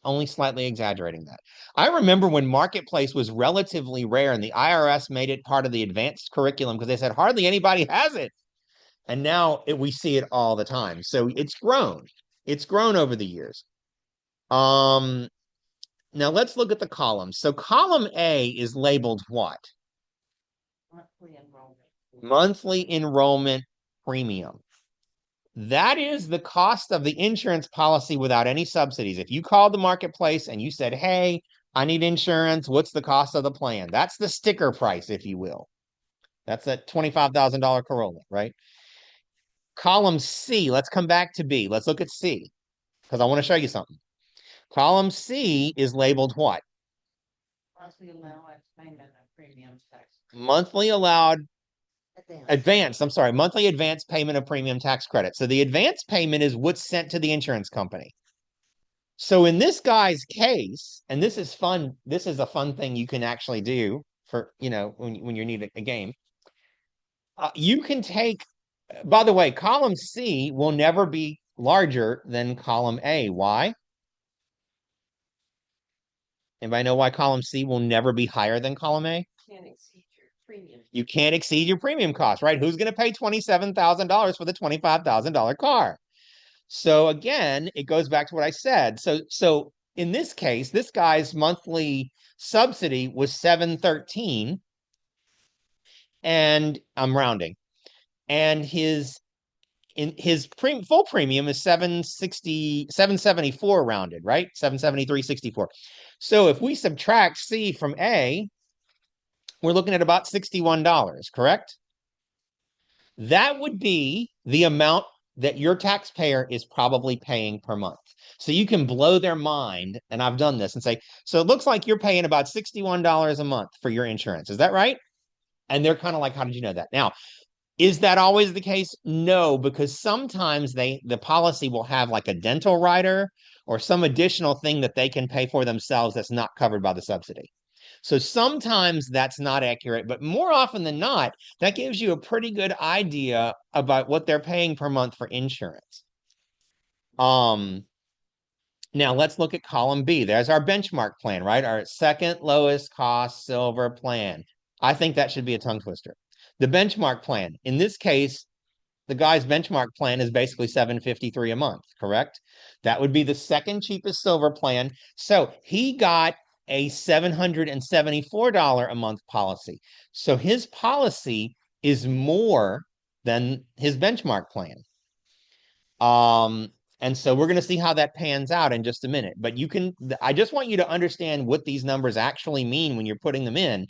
Speaker 1: only slightly exaggerating that. I remember when Marketplace was relatively rare and the IRS made it part of the advanced curriculum because they said hardly anybody has it. And now we see it all the time. So it's grown. It's grown over the years. Now let's look at the columns. So column A is labeled what?
Speaker 4: Monthly enrollment.
Speaker 1: Monthly enrollment premium. That is the cost of the insurance policy without any subsidies. If you called the marketplace and you said, hey, I need insurance, what's the cost of the plan? That's the sticker price, if you will. That's that $25,000 Corolla, right? Column C, let's come back to B. Let's look at C, because I want to show you something. Column C is labeled what?
Speaker 2: Monthly allowance payment of premium tax.
Speaker 1: Monthly allowed
Speaker 4: Advance.
Speaker 1: monthly advance payment of premium tax credit. So the advance payment is what's sent to the insurance company. So in this guy's case, and this is fun, this is a fun thing you can actually do for, when you need a game. You can take, by the way, column C will never be larger than column A. Why? Anybody know why column C will never be higher than column A?
Speaker 3: Can't exceed your premium.
Speaker 1: You can't exceed your premium cost, right? Who's going to pay $27,000 for the $25,000 car? So again, it goes back to what I said. So in this case, this guy's monthly subsidy was $713, and I'm rounding, and his full premium is $774 rounded, right? $773.64. So if we subtract C from A, we're looking at about $61, correct? That would be the amount that your taxpayer is probably paying per month. So you can blow their mind, and I've done this, and say, so it looks like you're paying about $61 a month for your insurance. Is that right? And they're kind of like, how did you know that? Now, is that always the case? No, because sometimes the policy will have like a dental rider or some additional thing that they can pay for themselves that's not covered by the subsidy. So sometimes that's not accurate, but more often than not, that gives you a pretty good idea about what they're paying per month for insurance. Now let's look at column B. There's our benchmark plan, right? Our second lowest cost silver plan. I think that should be a tongue twister. The benchmark plan, in this case, the guy's benchmark plan is basically $753 a month, correct? That would be the second cheapest silver plan. So he got a $774 a month policy. So his policy is more than his benchmark plan. And so we're going to see how that pans out in just a minute. But I just want you to understand what these numbers actually mean when you're putting them in.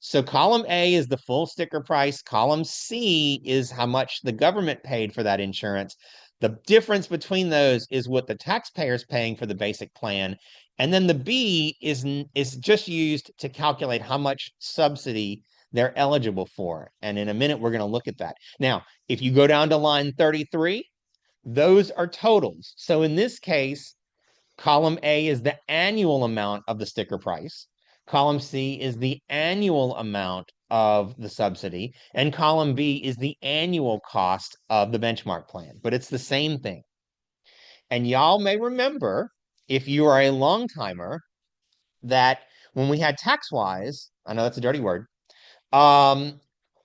Speaker 1: So column A is the full sticker price. Column C is how much the government paid for that insurance. The difference between those is what the taxpayer is paying for the basic plan. And then the B is just used to calculate how much subsidy they're eligible for. And in a minute, we're going to look at that. Now, if you go down to line 33, those are totals. So in this case, column A is the annual amount of the sticker price. Column C is the annual amount of the subsidy, and column B is the annual cost of the benchmark plan, but it's the same thing. And y'all may remember, if you are a long timer, that when we had TaxWise, I know that's a dirty word,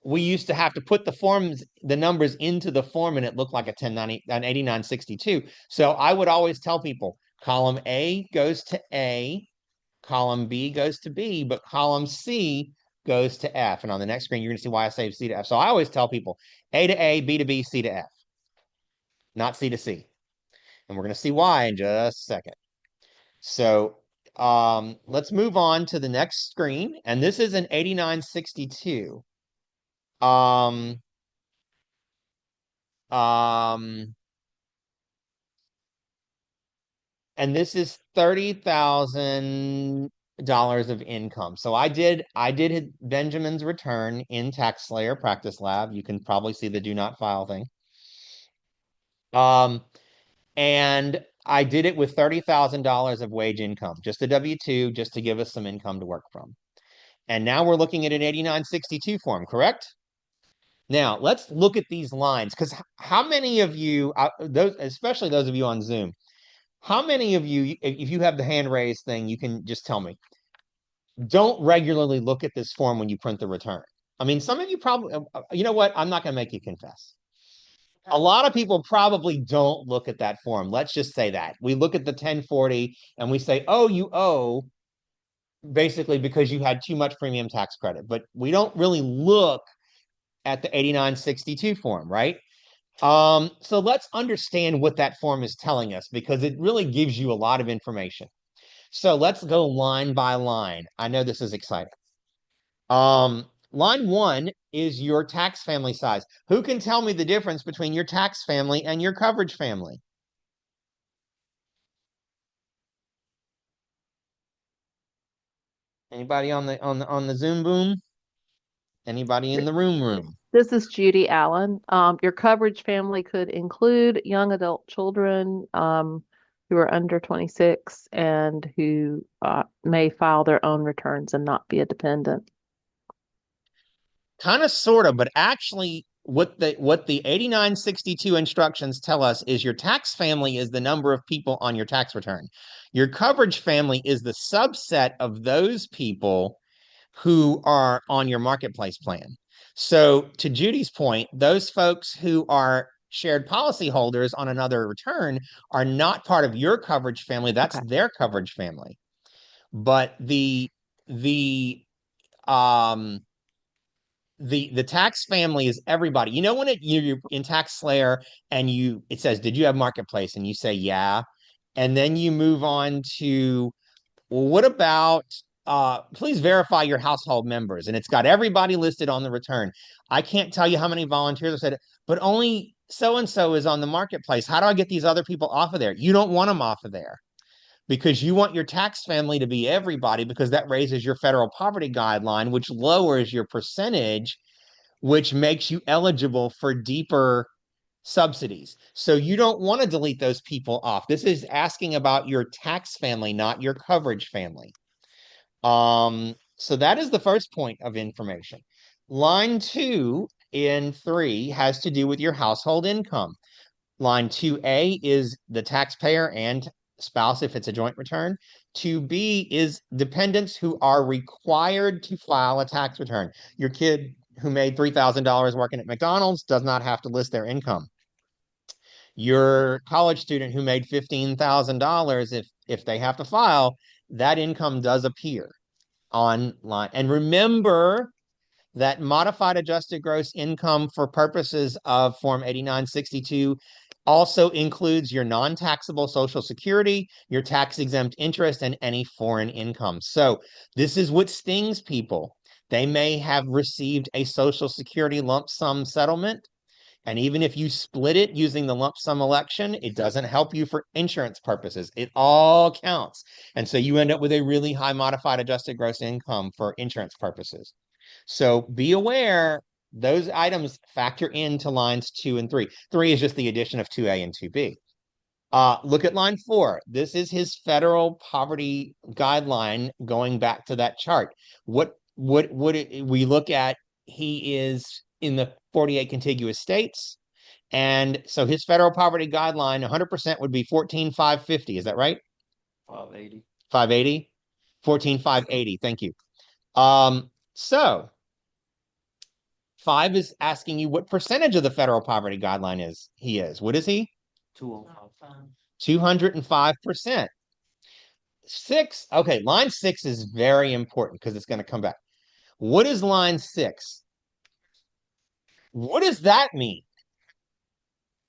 Speaker 1: we used to have to put the numbers into the form, and it looked like an 8962. So I would always tell people, column A goes to A, column B goes to B, but column C goes to F. And on the next screen, you're going to see why I say C to F. So I always tell people A to A, B to B, C to F, not C to C. And we're going to see why in just a second. So let's move on to the next screen. And this is an 8962. Um, and this is $30,000 of income. So I did Benjamin's return in TaxSlayer Practice Lab. You can probably see the do not file thing. And I did it with $30,000 of wage income, just a W-2, just to give us some income to work from. And now we're looking at an 8962 form, correct? Now, let's look at these lines, because how many of you, especially those of you on Zoom, how many of you, if you have the hand raised thing, you can just tell me, don't regularly look at this form when you print the return? I mean, some of you probably, you know what? I'm not going to make you confess. A lot of people probably don't look at that form. Let's just say that. We look at the 1040 and we say, oh, you owe, basically because you had too much premium tax credit. But we don't really look at the 8962 form, right? So let's understand what that form is telling us, because it really gives you a lot of information. So let's go line by line. I know this is exciting. Line 1 is your tax family size. Who can tell me the difference between your tax family and your coverage family? Anybody on the Zoom boom? Anybody in the room?
Speaker 5: This is Judy Allen. Your coverage family could include young adult children who are under 26 and who may file their own returns and not be a dependent.
Speaker 1: Kind of, sort of, but actually what the 8962 instructions tell us is your tax family is the number of people on your tax return. Your coverage family is the subset of those people who are on your marketplace plan. So to Judy's point, those folks who are shared policy holders on another return are not part of your coverage family. That's
Speaker 5: Okay.
Speaker 1: their coverage family. But the um the tax family is everybody. You know, when you're in Tax Slayer and it says, did you have marketplace? And you say, yeah. And then you move on to, well, what about please verify your household members? And it's got everybody listed on the return. I can't tell you how many volunteers have said, but only so and so is on the marketplace. How do I get these other people off of there? You don't want them off of there because you want your tax family to be everybody, because that raises your federal poverty guideline, which lowers your percentage, which makes you eligible for deeper subsidies. So you don't want to delete those people off. This is asking about your tax family, not your coverage family. So that is the first point of information. Line 2 in 3 has to do with your household income. Line 2A is the taxpayer and spouse if it's a joint return. 2B is dependents who are required to file a tax return. Your kid who made $3,000 working at McDonald's does not have to list their income. Your college student who made $15,000, if they have to file, that income does appear online. And remember that modified adjusted gross income for purposes of Form 8962 also includes your non-taxable Social Security, your tax-exempt interest, and any foreign income. So this is what stings people. They may have received a Social Security lump sum settlement, and even if you split it using the lump sum election, it doesn't help you for insurance purposes. It all counts. And so you end up with a really high modified adjusted gross income for insurance purposes. So be aware those items factor into lines 2 and 3. 3 is just the addition of 2A and 2B. Look at line 4. This is his federal poverty guideline going back to that chart. What we look at, he is in the 48 contiguous states. And so his federal poverty guideline, 100% would be 14,550. Is that right?
Speaker 6: 580.
Speaker 1: 580? 14,580. Thank you. So 5 is asking you what percentage of the federal poverty guideline he is. What is he?
Speaker 6: 205.
Speaker 1: 205%. 6, okay, line 6 is very important because it's going to come back. What is line 6? What does that mean?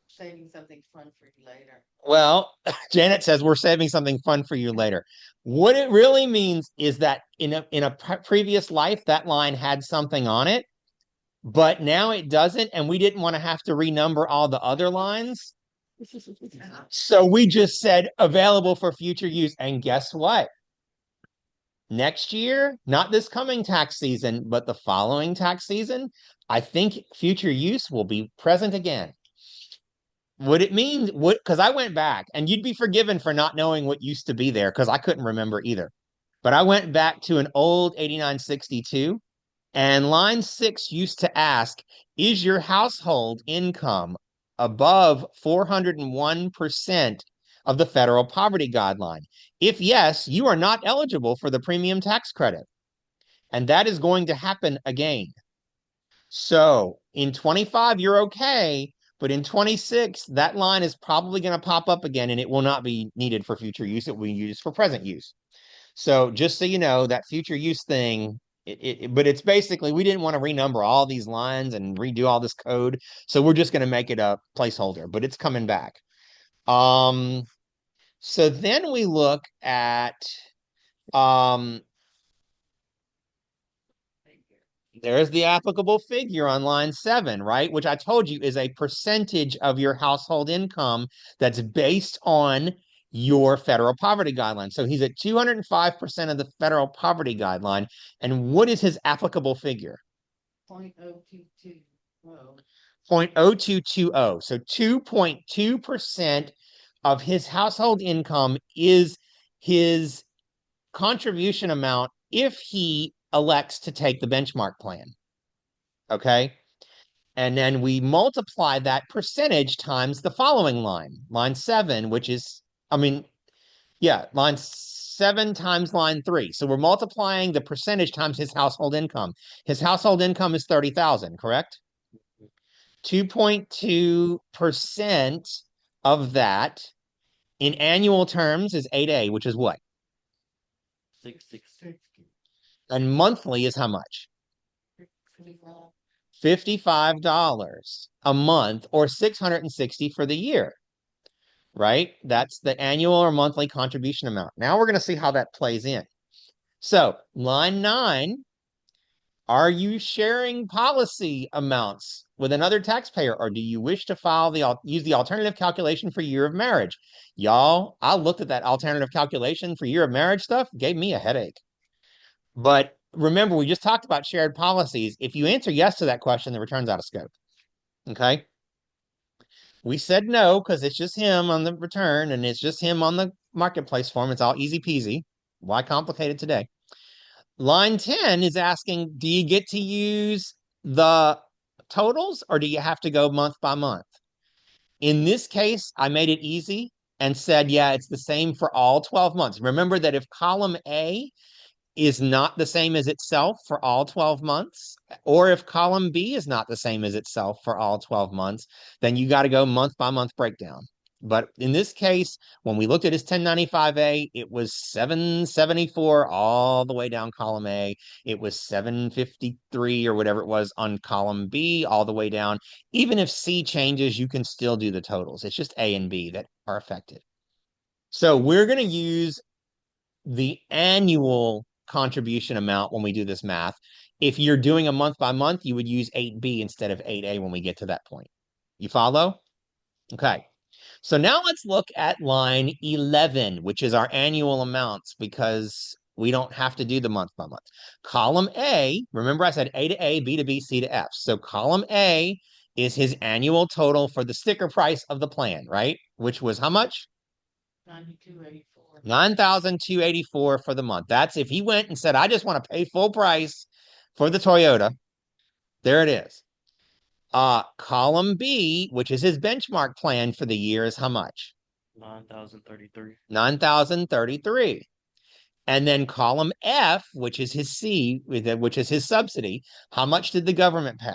Speaker 2: Saving something fun for you later.
Speaker 1: Well, Janet says we're saving something fun for you later. What it really means is that in a previous life, that line had something on it, but now it doesn't, and we didn't want to have to renumber all the other lines. So we just said available for future use. And guess what? Next year, not this coming tax season, but the following tax season, I think future use will be present again. What it means, because I went back, and you'd be forgiven for not knowing what used to be there, because I couldn't remember either. But I went back to an old 8962, and line 6 used to ask, is your household income above 401% of the federal poverty guideline? If yes, you are not eligible for the premium tax credit. And that is going to happen again. So in 25, you're okay. But in 26, that line is probably going to pop up again, and it will not be needed for future use. It will be used for present use. So just so you know, that future use thing, but it's basically, we didn't want to renumber all these lines and redo all this code. So we're just going to make it a placeholder, but it's coming back. So then we look at, there's the applicable figure on line 7, right? Which I told you is a percentage of your household income that's based on your federal poverty guideline. So he's at 205% of the federal poverty guideline. And what is his applicable figure?
Speaker 2: 0.022. Whoa.
Speaker 1: 0.0220. So 2.2% of his household income is his contribution amount if he elects to take the benchmark plan. Okay. And then we multiply that percentage times the following line 7, which is, line 7 times line 3. So we're multiplying the percentage times his household income. His household income is 30,000, correct? 2.2% of that in annual terms is 8A, which is what?
Speaker 6: 660.
Speaker 1: And monthly is how much?
Speaker 2: 55.
Speaker 1: $55 a month, or 660 for the year, right? That's the annual or monthly contribution amount. Now we're going to see how that plays in. So line 9, are you sharing policy amounts with another taxpayer, or do you wish to use the alternative calculation for year of marriage? Y'all, I looked at that alternative calculation for year of marriage stuff, gave me a headache. But remember, we just talked about shared policies. If you answer yes to that question, the return's out of scope. Okay? We said no because it's just him on the return and it's just him on the marketplace form. It's all easy peasy. Why complicate it today? Line 10 is asking, do you get to use the totals or do you have to go month by month? In this case, I made it easy and said, yeah, it's the same for all 12 months. Remember that if column A is not the same as itself for all 12 months, or if column B is not the same as itself for all 12 months, then you got to go month by month breakdown. But in this case, when we looked at his 1095A, it was 774 all the way down column A. It was 753 or whatever it was on column B all the way down. Even if C changes, you can still do the totals. It's just A and B that are affected. So we're going to use the annual contribution amount when we do this math. If you're doing a month by month, you would use 8B instead of 8A when we get to that point. You follow? Okay. So now let's look at line 11, which is our annual amounts, because we don't have to do the month by month. Column A, remember I said A to A, B to B, C to F. So column A is his annual total for the sticker price of the plan, right? Which was how much?
Speaker 2: 9284.
Speaker 1: 9,284 for the month. That's if he went and said, I just want to pay full price for the Toyota. There it is. Column B, which is his benchmark plan for the year, is how much?
Speaker 6: 9,033.
Speaker 1: 9,033. And then column F, which is his C, which is his subsidy, how much did the government pay?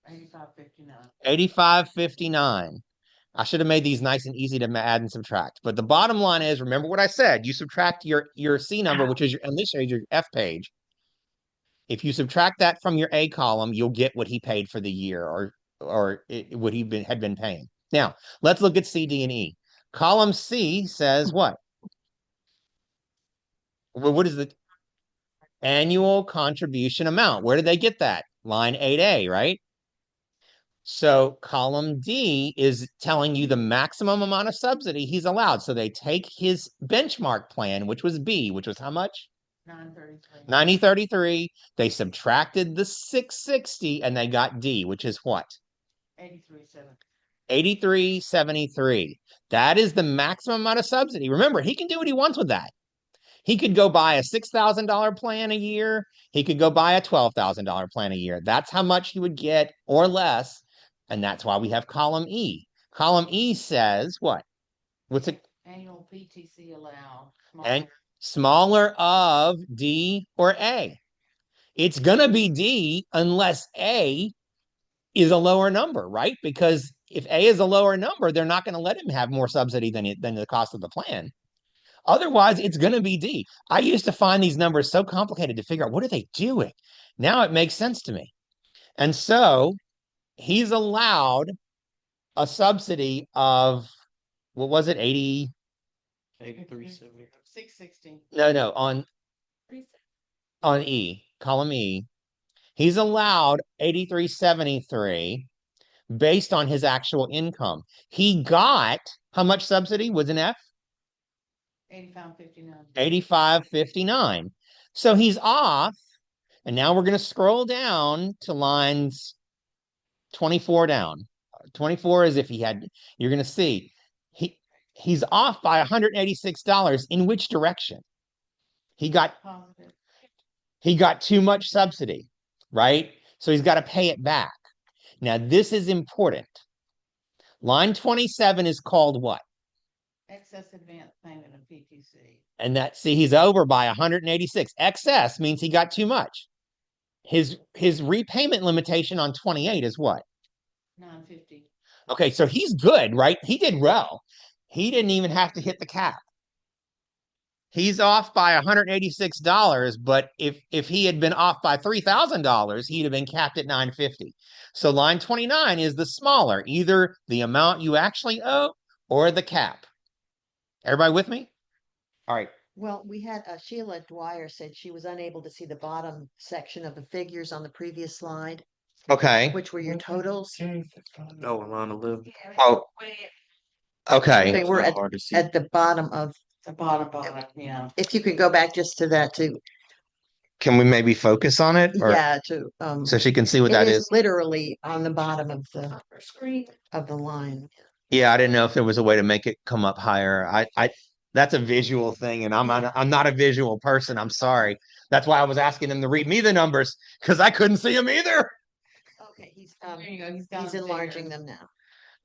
Speaker 2: 8559.
Speaker 1: 85.59. I should have made these nice and easy to add and subtract. But the bottom line is, remember what I said. You subtract your C number, which is in this page, your F page. If you subtract that from your A column, you'll get what he paid for the year, or what he had been paying. Now, let's look at C, D, and E. Column C says what? Well, what is the annual contribution amount? Where did they get that? Line 8A, right? So column D is telling you the maximum amount of subsidy he's allowed. So they take his benchmark plan, which was B, which was how much?
Speaker 2: 933.
Speaker 1: 9033. They subtracted the 660 and they got D, which is what?
Speaker 2: 8370.
Speaker 1: 8373. That is the maximum amount of subsidy. Remember, he can do what he wants with that. He could go buy a $6,000 plan a year. He could go buy a $12,000 plan a year. That's how much he would get or less. And that's why we have column E. Column E says what? What's it?
Speaker 2: Annual PTC allowed.
Speaker 1: And smaller of D or A. It's going to be D unless A is a lower number, right? Because if A is a lower number, they're not going to let him have more subsidy than the cost of the plan. Otherwise, it's going to be D. I used to find these numbers so complicated to figure out what are they doing. Now it makes sense to me. And so he's allowed a subsidy of, what was it, 80?
Speaker 6: 8370.
Speaker 2: 660.
Speaker 1: No, on E, column E. He's allowed 8373 based on his actual income. He got how much subsidy was in F?
Speaker 2: 85.59.
Speaker 1: 85.59. So he's off. And now we're going to scroll down to lines 24 down. 24 is if he had, you're going to see he's off by $186. In which direction? He got
Speaker 2: Positive.
Speaker 1: he got too much subsidy, right? So he's got to pay it back. Now this is important. Line 27 is called what?
Speaker 2: Excess advance payment of PTC.
Speaker 1: And that, see, he's over by 186. Excess means he got too much. His repayment limitation on 28 is what?
Speaker 2: 950.
Speaker 1: Okay, so he's good, right? He did well. He didn't even have to hit the cap. He's off by $186, but if he had been off by $3,000, he'd have been capped at 950. So line 29 is the smaller, either the amount you actually owe or the cap. Everybody with me? All right.
Speaker 4: Well, we had Sheila Dwyer said she was unable to see the bottom section of the figures on the previous slide,
Speaker 1: Okay.
Speaker 4: which were your totals.
Speaker 6: Oh, line 11.
Speaker 1: Oh, okay.
Speaker 4: They were
Speaker 6: Not hard to see.
Speaker 4: at the bottom of,
Speaker 2: The bottom, yeah.
Speaker 4: if you could go back just to that too.
Speaker 1: Can we maybe focus on it? Or,
Speaker 4: Yeah,
Speaker 1: so she can see what
Speaker 4: it
Speaker 1: that
Speaker 4: is
Speaker 1: is?
Speaker 4: literally on the bottom of the
Speaker 3: Screen.
Speaker 4: line.
Speaker 1: Yeah, I didn't know if there was a way to make it come up higher. That's a visual thing, and I'm not a visual person. I'm sorry. That's why I was asking them to read me the numbers, because I couldn't see them either.
Speaker 4: Okay, he's
Speaker 2: There you go. He's got
Speaker 4: he's
Speaker 2: them
Speaker 4: enlarging
Speaker 2: bigger.
Speaker 4: them now.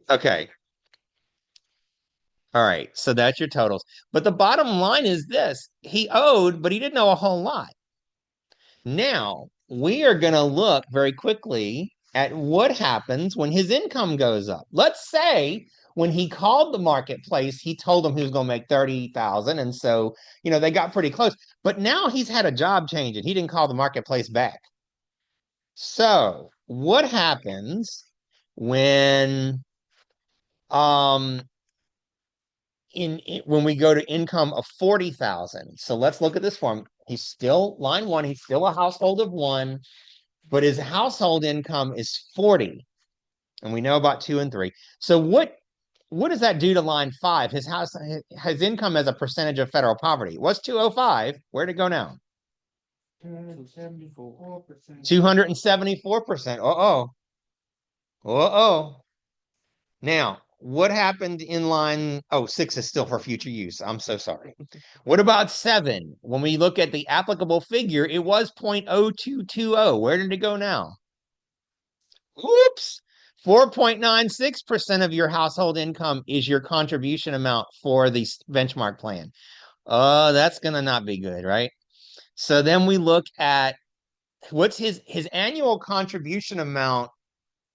Speaker 1: Okay. All right, so that's your totals. But the bottom line is this. He owed, but he didn't owe a whole lot. Now, we are going to look very quickly at what happens when his income goes up. Let's say when he called the marketplace, he told them he was going to make 30,000, and so, they got pretty close. But now he's had a job change and he didn't call the marketplace back. So, what happens when when we go to income of 40,000? So let's look at this form. He's still line 1, he's still a household of 1, but his household income is 40. And we know about 2 and 3. So what does that do to line 5? His income as a percentage of federal poverty. What's 205? Where'd it go now?
Speaker 6: 274%.
Speaker 1: 274%. Uh-oh. Uh-oh. Now, what happened in line? Oh, 6 is still for future use. I'm so sorry. What about 7? When we look at the applicable figure, it was 0.0220. Where did it go now? Oops. 4.96% of your household income is your contribution amount for the benchmark plan. That's going to not be good, right? So then we look at what's his annual contribution amount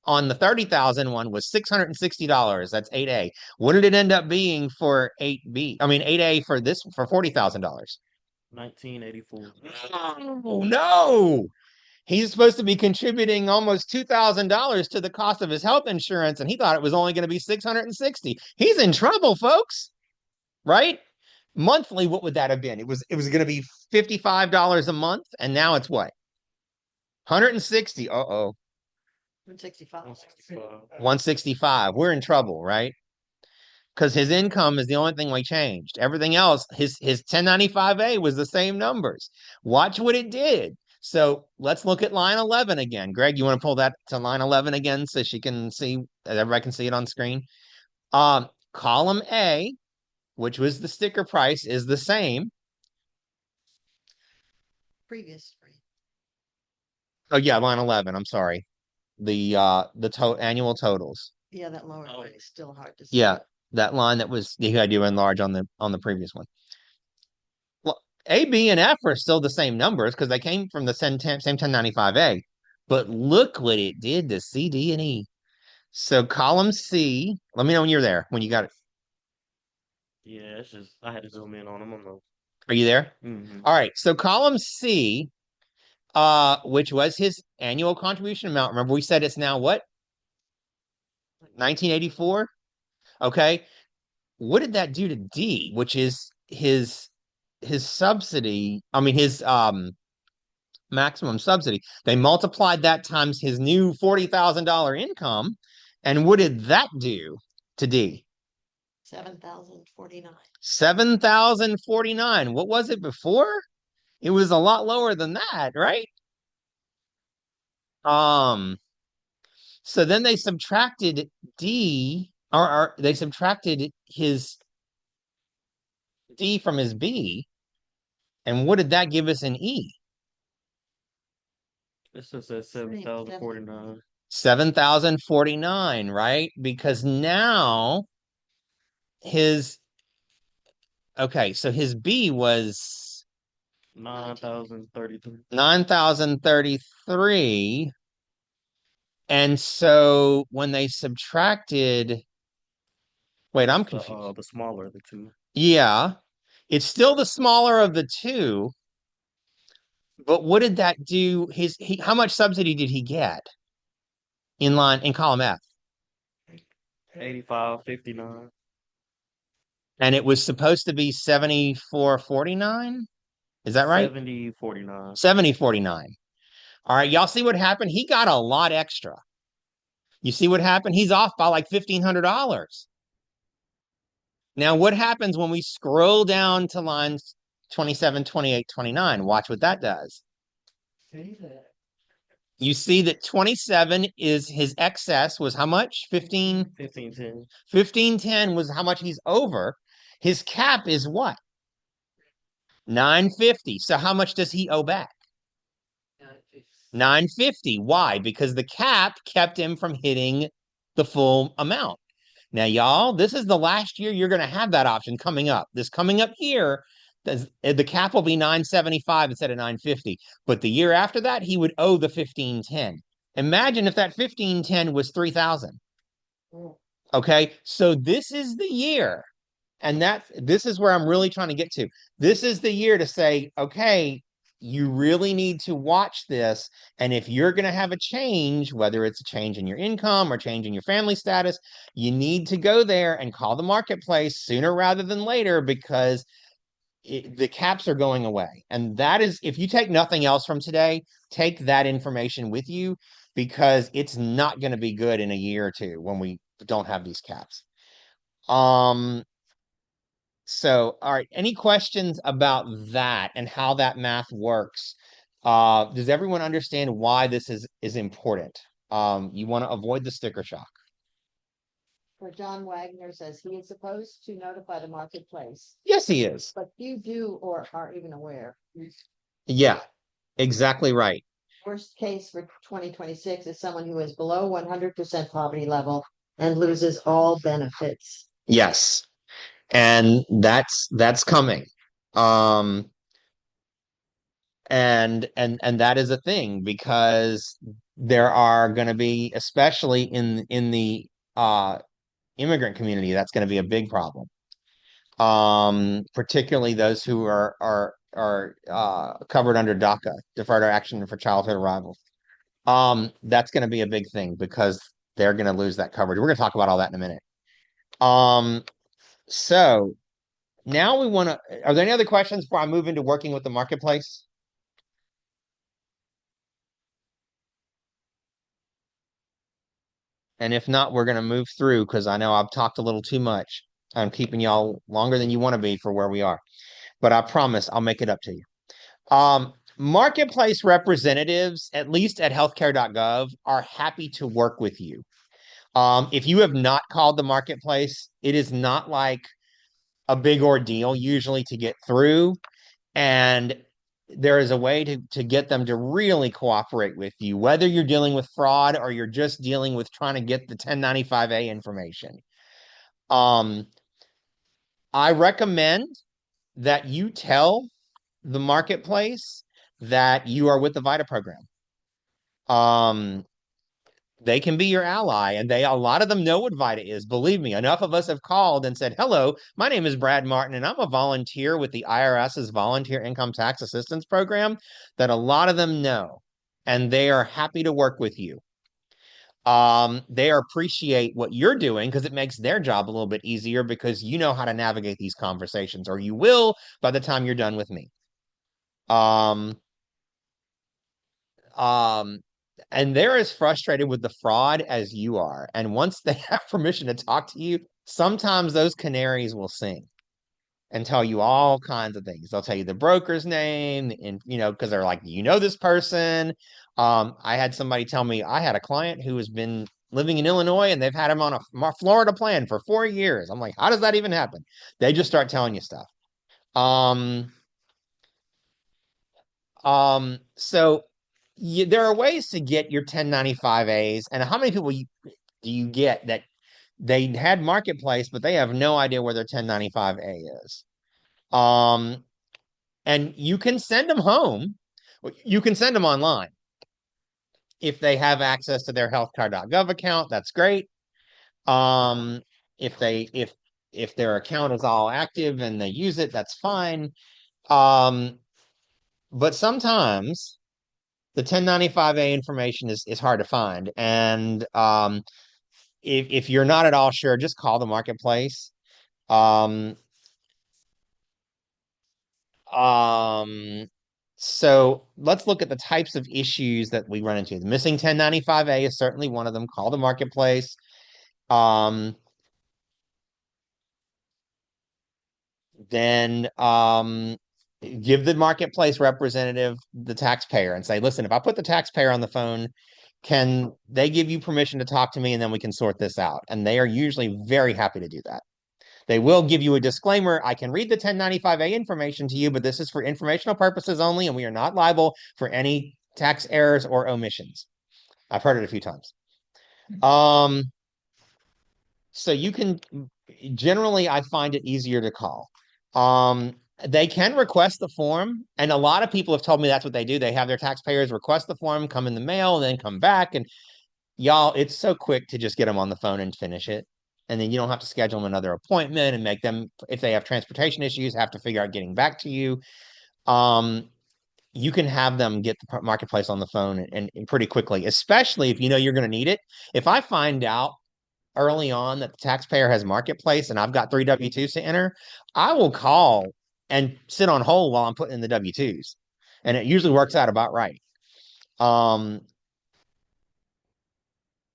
Speaker 1: on the 30,000 one was $660. That's 8A. What did it end up being for 8B? I mean 8A for $40,000.
Speaker 6: 1984.
Speaker 1: Oh no. He's supposed to be contributing almost $2,000 to the cost of his health insurance, and he thought it was only going to be $660. He's in trouble, folks. Right? Monthly, what would that have been? It was going to be $55 a month, and now it's what? 160. Uh-oh.
Speaker 4: 165.
Speaker 1: 165. We're in trouble, right? Because his income is the only thing we changed. Everything else, his 1095A was the same numbers. Watch what it did. So let's look at line 11 again. Greg, you want to pull that to line 11 again so she can see, everybody can see it on screen? Column A, which was the sticker price, is the same.
Speaker 4: Previous.
Speaker 1: Oh yeah, line 11. I'm sorry. The annual totals.
Speaker 4: Yeah, that lower one is still hard to see.
Speaker 1: Yeah, that line that was you had to enlarge on the previous one. Well, A, B, and F are still the same numbers because they came from the same 1095A. But look what it did to C, D, and E. So column C, let me know when you're there, when you got it.
Speaker 6: Yeah, it's just I had to zoom in on them.
Speaker 1: Are you there?
Speaker 6: Mm-hmm.
Speaker 1: All right. So column C, which was his annual contribution amount. Remember, we said it's now what? 1984? Okay. What did that do to D, which is his subsidy? I mean, his maximum subsidy. They multiplied that times his new $40,000 income. And what did that do to D?
Speaker 4: 7,049.
Speaker 1: 7,049. What was it before? It was a lot lower than that, right? So then they subtracted D, or they subtracted his D from his B. And what did that give us in E?
Speaker 6: This is at 7,049.
Speaker 1: 7,049, right? Because now his, okay, so his B was
Speaker 6: 9,033.
Speaker 1: 9,033. And so when they subtracted, wait, I'm confused.
Speaker 6: The smaller of the two.
Speaker 1: Yeah, it's still the smaller of the two, but what did that do? How much subsidy did he get in column F?
Speaker 6: 85.59.
Speaker 1: And it was supposed to be 74.49. Is that right?
Speaker 6: 70.49.
Speaker 1: 70.49. All right, y'all see what happened? He got a lot extra. You see what happened? He's off by like $1,500. Now, what happens when we scroll down to lines 27, 28, 29? Watch what that does. You see that 27 is his excess was how much?
Speaker 6: 15.10.
Speaker 1: 1510 was how much he's over. His cap is what? 950. So how much does he owe back? 950. Why? Because the cap kept him from hitting the full amount. Now, y'all, this is the last year you're going to have that option coming up. This coming up here, the cap will be 975 instead of 950. But the year after that, he would owe the 1510. Imagine if that 1510 was 3,000. Okay, so this is the year. And this is where I'm really trying to get to. This is the year to say, okay, you really need to watch this. And if you're going to have a change, whether it's a change in your income or change in your family status, you need to go there and call the marketplace sooner rather than later because the caps are going away. And that is, if you take nothing else from today, take that information with you because it's not going to be good in a year or two when we don't have these caps. So, all right, any questions about that and how that math works? Does everyone understand why this is important? You want to avoid the sticker shock.
Speaker 4: For John Wagner says he is supposed to notify the marketplace,
Speaker 1: Yes, he is.
Speaker 4: but few do or are even aware.
Speaker 1: Yeah, exactly right.
Speaker 4: Worst case for 2026 is someone who is below 100% poverty level and loses all benefits.
Speaker 1: Yes. And that's coming. And that is a thing because there are going to be, especially in the immigrant community, that's going to be a big problem. Particularly those who are covered under DACA, Deferred Action for Childhood Arrival. That's going to be a big thing because they're going to lose that coverage. We're going to talk about all that in a minute. So now we want to, are there any other questions before I move into working with the marketplace? And if not, we're going to move through because I know I've talked a little too much. I'm keeping y'all longer than you want to be for where we are. But I promise I'll make it up to you. Marketplace representatives, at least at healthcare.gov, are happy to work with you. If you have not called the marketplace, it is not like a big ordeal usually to get through. And there is a way to get them to really cooperate with you, whether you're dealing with fraud or you're just dealing with trying to get the 1095A information. I recommend that you tell the marketplace that you are with the VITA program. They can be your ally, and a lot of them know what VITA is. Believe me, enough of us have called and said, hello, my name is Brad Martin, and I'm a volunteer with the IRS's Volunteer Income Tax Assistance Program that a lot of them know, and they are happy to work with you. They appreciate what you're doing because it makes their job a little bit easier because you know how to navigate these conversations, or you will by the time you're done with me. And they're as frustrated with the fraud as you are. And once they have permission to talk to you, sometimes those canaries will sing and tell you all kinds of things. They'll tell you the broker's name, and because they're like, you know this person. I had somebody tell me I had a client who has been living in Illinois and they've had him on a Florida plan for 4 years. I'm like, how does that even happen? They just start telling you stuff. Um, so there are ways to get your 1095As, and how many people do you get that they had marketplace, but they have no idea where their 1095A is? Um, and you can send them home. You can send them online. If they have access to their healthcare.gov account, that's great. Um, if they if their account is all active and they use it, that's fine. But sometimes the 1095A information is hard to find. And if you're not at all sure, just call the marketplace. Um, Um, so let's look at the types of issues that we run into. The missing 1095A is certainly one of them. Call the marketplace. Um, then give the marketplace representative the taxpayer and say, listen, if I put the taxpayer on the phone, can they give you permission to talk to me and then we can sort this out? And they are usually very happy to do that. They will give you a disclaimer. I can read the 1095A information to you, but this is for informational purposes only, and we are not liable for any tax errors or omissions. I've heard it a few times. So you can generally, I find it easier to call. They can request the form, and a lot of people have told me that's what they do. They have their taxpayers request the form, come in the mail, and then come back. And y'all, it's so quick to just get them on the phone and finish it. And then you don't have to schedule them another appointment and make them, if they have transportation issues, have to figure out getting back to you. You can have them get the marketplace on the phone and pretty quickly, especially if you know you're going to need it. If I find out early on that the taxpayer has marketplace and I've got 3 W-2s to enter, I will call and sit on hold while I'm putting in the W-2s. And it usually works out about right.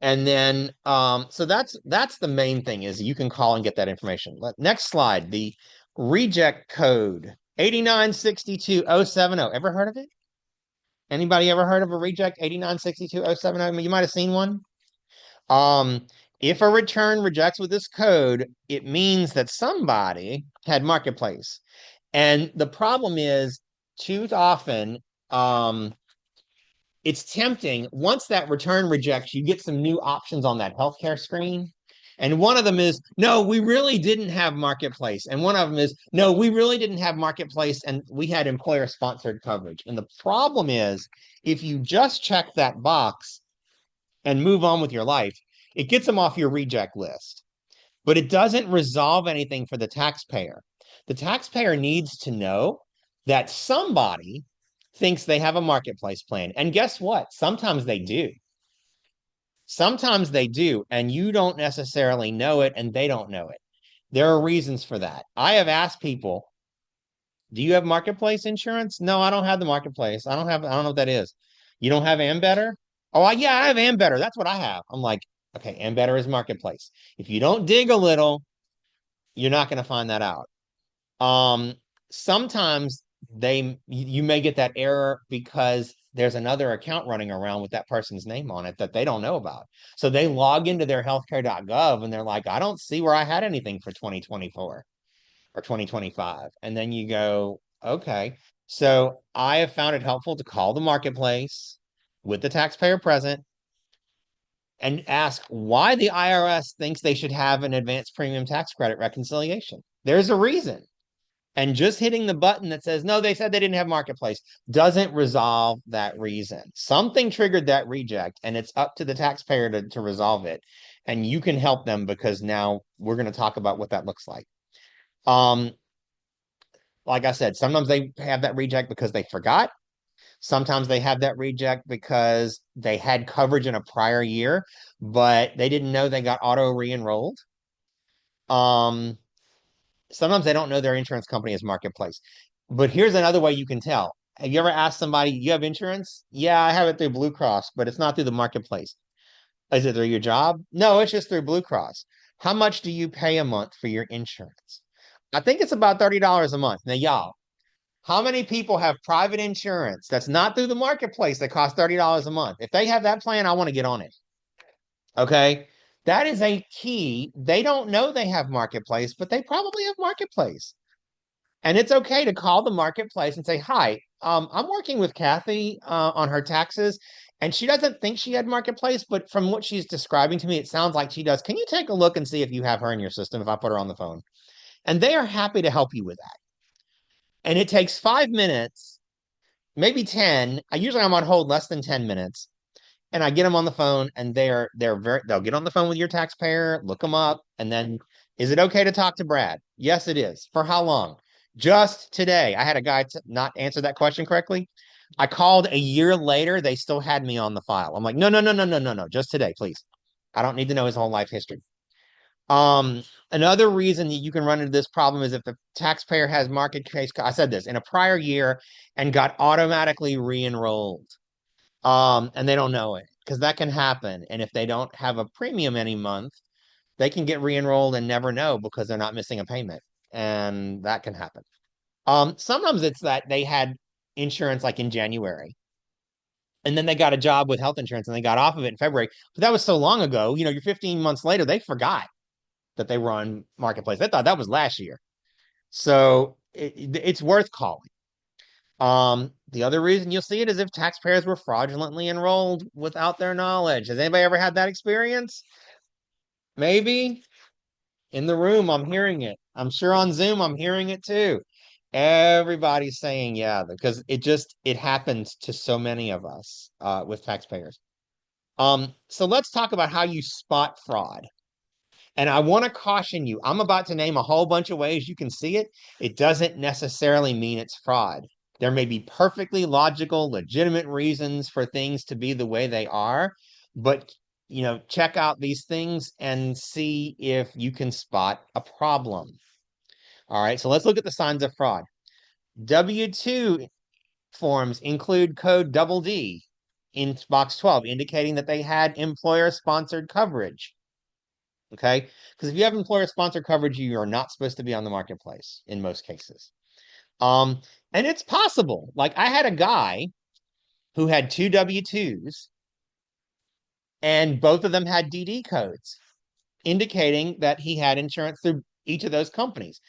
Speaker 1: And then, so that's the main thing is you can call and get that information. Next slide, the reject code 8962070. Ever heard of it? Anybody ever heard of a reject 8962070? I mean, you might have seen one. If a return rejects with this code, it means that somebody had marketplace. And the problem is, too often, it's tempting. Once that return rejects, you get some new options on that healthcare screen. And one of them is, no, we really didn't have marketplace. And one of them is, no, we really didn't have marketplace and we had employer sponsored coverage. And the problem is, if you just check that box and move on with your life, it gets them off your reject list. But it doesn't resolve anything for the taxpayer. The taxpayer needs to know that somebody thinks they have a marketplace plan. And guess what? Sometimes they do. Sometimes they do, and you don't necessarily know it, and they don't know it. There are reasons for that. I have asked people, do you have marketplace insurance? No, I don't have the marketplace. I don't know what that is. You don't have Ambetter? Oh, yeah, I have Ambetter. That's what I have. I'm like, okay, Ambetter is marketplace. If you don't dig a little, you're not going to find that out. Sometimes you may get that error because there's another account running around with that person's name on it that they don't know about. So they log into their healthcare.gov and they're like, I don't see where I had anything for 2024 or 2025. And then you go, okay. So I have found it helpful to call the marketplace with the taxpayer present and ask why the IRS thinks they should have an advanced premium tax credit reconciliation. There's a reason. And just hitting the button that says, no, they said they didn't have marketplace doesn't resolve that reason. Something triggered that reject, and it's up to the taxpayer to resolve it. And you can help them because now we're going to talk about what that looks like. Like I said, sometimes they have that reject because they forgot. Sometimes they have that reject because they had coverage in a prior year, but they didn't know they got auto re-enrolled. Sometimes they don't know their insurance company is marketplace. But here's another way you can tell. Have you ever asked somebody, you have insurance? Yeah, I have it through Blue Cross, but it's not through the marketplace. Is it through your job? No, it's just through Blue Cross. How much do you pay a month for your insurance? I think it's about $30 a month. Now, y'all, how many people have private insurance that's not through the marketplace that costs $30 a month? If they have that plan, I want to get on it. Okay. That is a key. They don't know they have marketplace, but they probably have marketplace. And it's okay to call the marketplace and say, "Hi, I'm working with Kathy on her taxes, and she doesn't think she had marketplace, but from what she's describing to me, it sounds like she does. Can you take a look and see if you have her in your system if I put her on the phone?" And they are happy to help you with that. And it takes 5 minutes, maybe 10. Usually I'm on hold less than 10 minutes. And I get them on the phone, and they'll get on the phone with your taxpayer, look them up, and then, is it okay to talk to Brad? Yes, it is. For how long? Just today. I had a guy not answer that question correctly. I called a year later, they still had me on the file. I'm like, no, no, no, no, no, no, no, just today, please. I don't need to know his whole life history. Um, Another reason that you can run into this problem is if the taxpayer has market case, I said this, in a prior year and got automatically re-enrolled. And they don't know it because that can happen. And if they don't have a premium any month, they can get re-enrolled and never know because they're not missing a payment. And that can happen. Sometimes it's that they had insurance like in January, and then they got a job with health insurance and they got off of it in February. But that was so long ago, you're 15 months later, they forgot that they were on Marketplace. They thought that was last year. So it's worth calling. The other reason you'll see it is if taxpayers were fraudulently enrolled without their knowledge. Has anybody ever had that experience? Maybe in the room, I'm hearing it. I'm sure on Zoom, I'm hearing it too. Everybody's saying, yeah, because it happens to so many of us with taxpayers. So let's talk about how you spot fraud. And I want to caution you, I'm about to name a whole bunch of ways you can see it. It doesn't necessarily mean it's fraud. There may be perfectly logical, legitimate reasons for things to be the way they are, but check out these things and see if you can spot a problem. All right, so let's look at the signs of fraud. W-2 forms include code double D in box 12, indicating that they had employer-sponsored coverage. Okay, because if you have employer-sponsored coverage, you are not supposed to be on the marketplace in most cases. And it's possible. Like I had a guy who had two W-2s, and both of them had DD codes, indicating that he had insurance through each of those companies.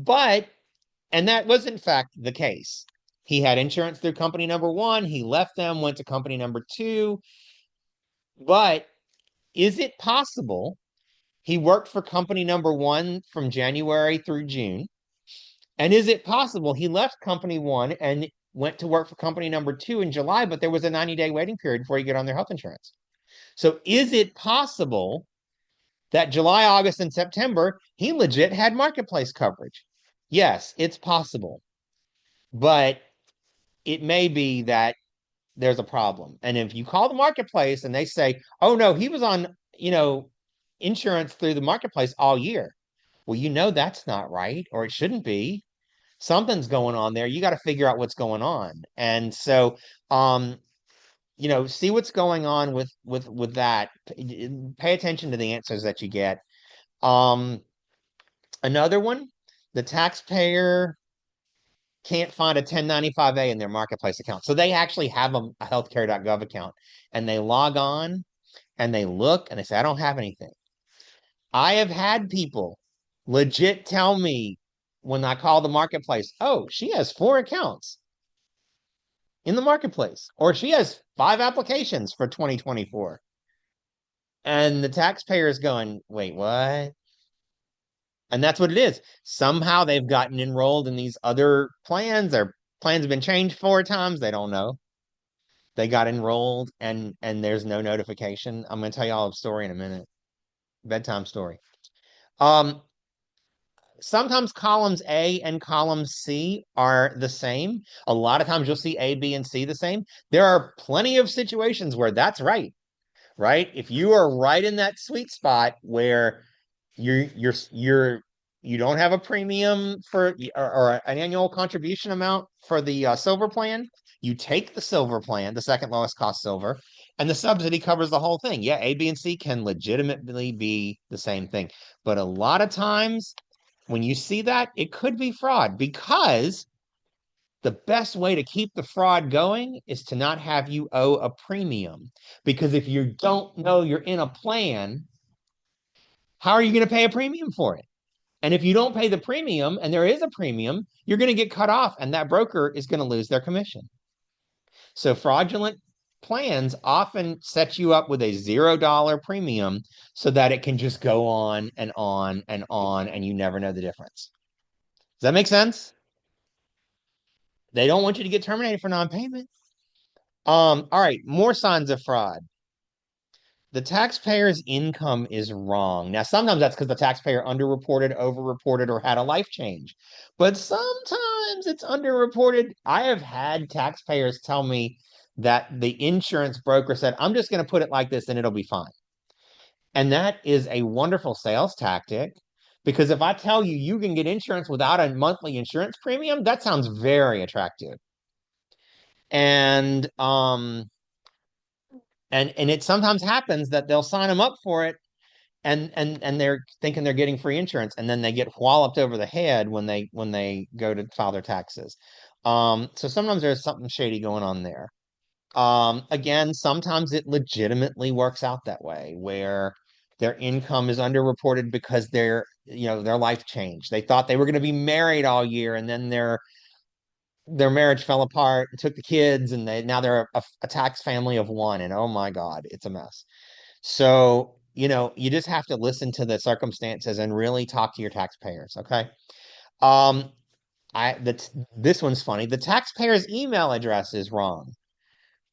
Speaker 1: And that was in fact the case. He had insurance through company number one. He left them, went to company number two. But is it possible he worked for company number one from January through June? And is it possible he left company one and went to work for company number two in July, but there was a 90-day waiting period before you get on their health insurance? So is it possible that July, August, and September, he legit had marketplace coverage? Yes, it's possible. But it may be that there's a problem. And if you call the marketplace and they say, "Oh no, he was on, insurance through the marketplace all year." Well, that's not right, or it shouldn't be. Something's going on there. You got to figure out what's going on. And so, see what's going on with that. Pay attention to the answers that you get. Another one, the taxpayer can't find a 1095-A in their marketplace account. So they actually have a healthcare.gov account, and they log on and they look and they say, "I don't have anything." I have had people legit tell me when I call the marketplace, "Oh, she has 4 accounts in the marketplace," or "She has 5 applications for 2024. And the taxpayer is going, "Wait, what?" And that's what it is. Somehow they've gotten enrolled in these other plans. Their plans have been changed 4 times. They don't know. They got enrolled and there's no notification. I'm going to tell you all a story in a minute. Bedtime story. Sometimes columns A and column C are the same. A lot of times you'll see A, B, and C the same. There are plenty of situations where that's right? If you are right in that sweet spot where you don't have a premium or an annual contribution amount for the silver plan, you take the silver plan, the second lowest cost silver, And the subsidy covers the whole thing. Yeah, A, B, and C can legitimately be the same thing. But a lot of times when you see that, it could be fraud because the best way to keep the fraud going is to not have you owe a premium. Because if you don't know you're in a plan, how are you going to pay a premium for it? And if you don't pay the premium and there is a premium, you're going to get cut off and that broker is going to lose their commission. So fraudulent plans often set you up with a $0 premium so that it can just go on and on and on and you never know the difference. Does that make sense? They don't want you to get terminated for non-payment. All right, more signs of fraud. The taxpayer's income is wrong. Now, sometimes that's because the taxpayer underreported, overreported, or had a life change. But sometimes it's underreported. I have had taxpayers tell me that the insurance broker said, I'm just going to put it like this and it'll be fine. And that is a wonderful sales tactic because if I tell you you can get insurance without a monthly insurance premium, that sounds very attractive. And and it sometimes happens that they'll sign them up for it and they're thinking they're getting free insurance and then they get walloped over the head when they go to file their taxes. So sometimes there's something shady going on there. Again, sometimes it legitimately works out that way where their income is underreported because their life changed. They thought they were going to be married all year and then their marriage fell apart and took the kids and now they're a tax family of one and oh my God, it's a mess. So, you just have to listen to the circumstances and really talk to your taxpayers, okay? Um, this one's funny. The taxpayer's email address is wrong.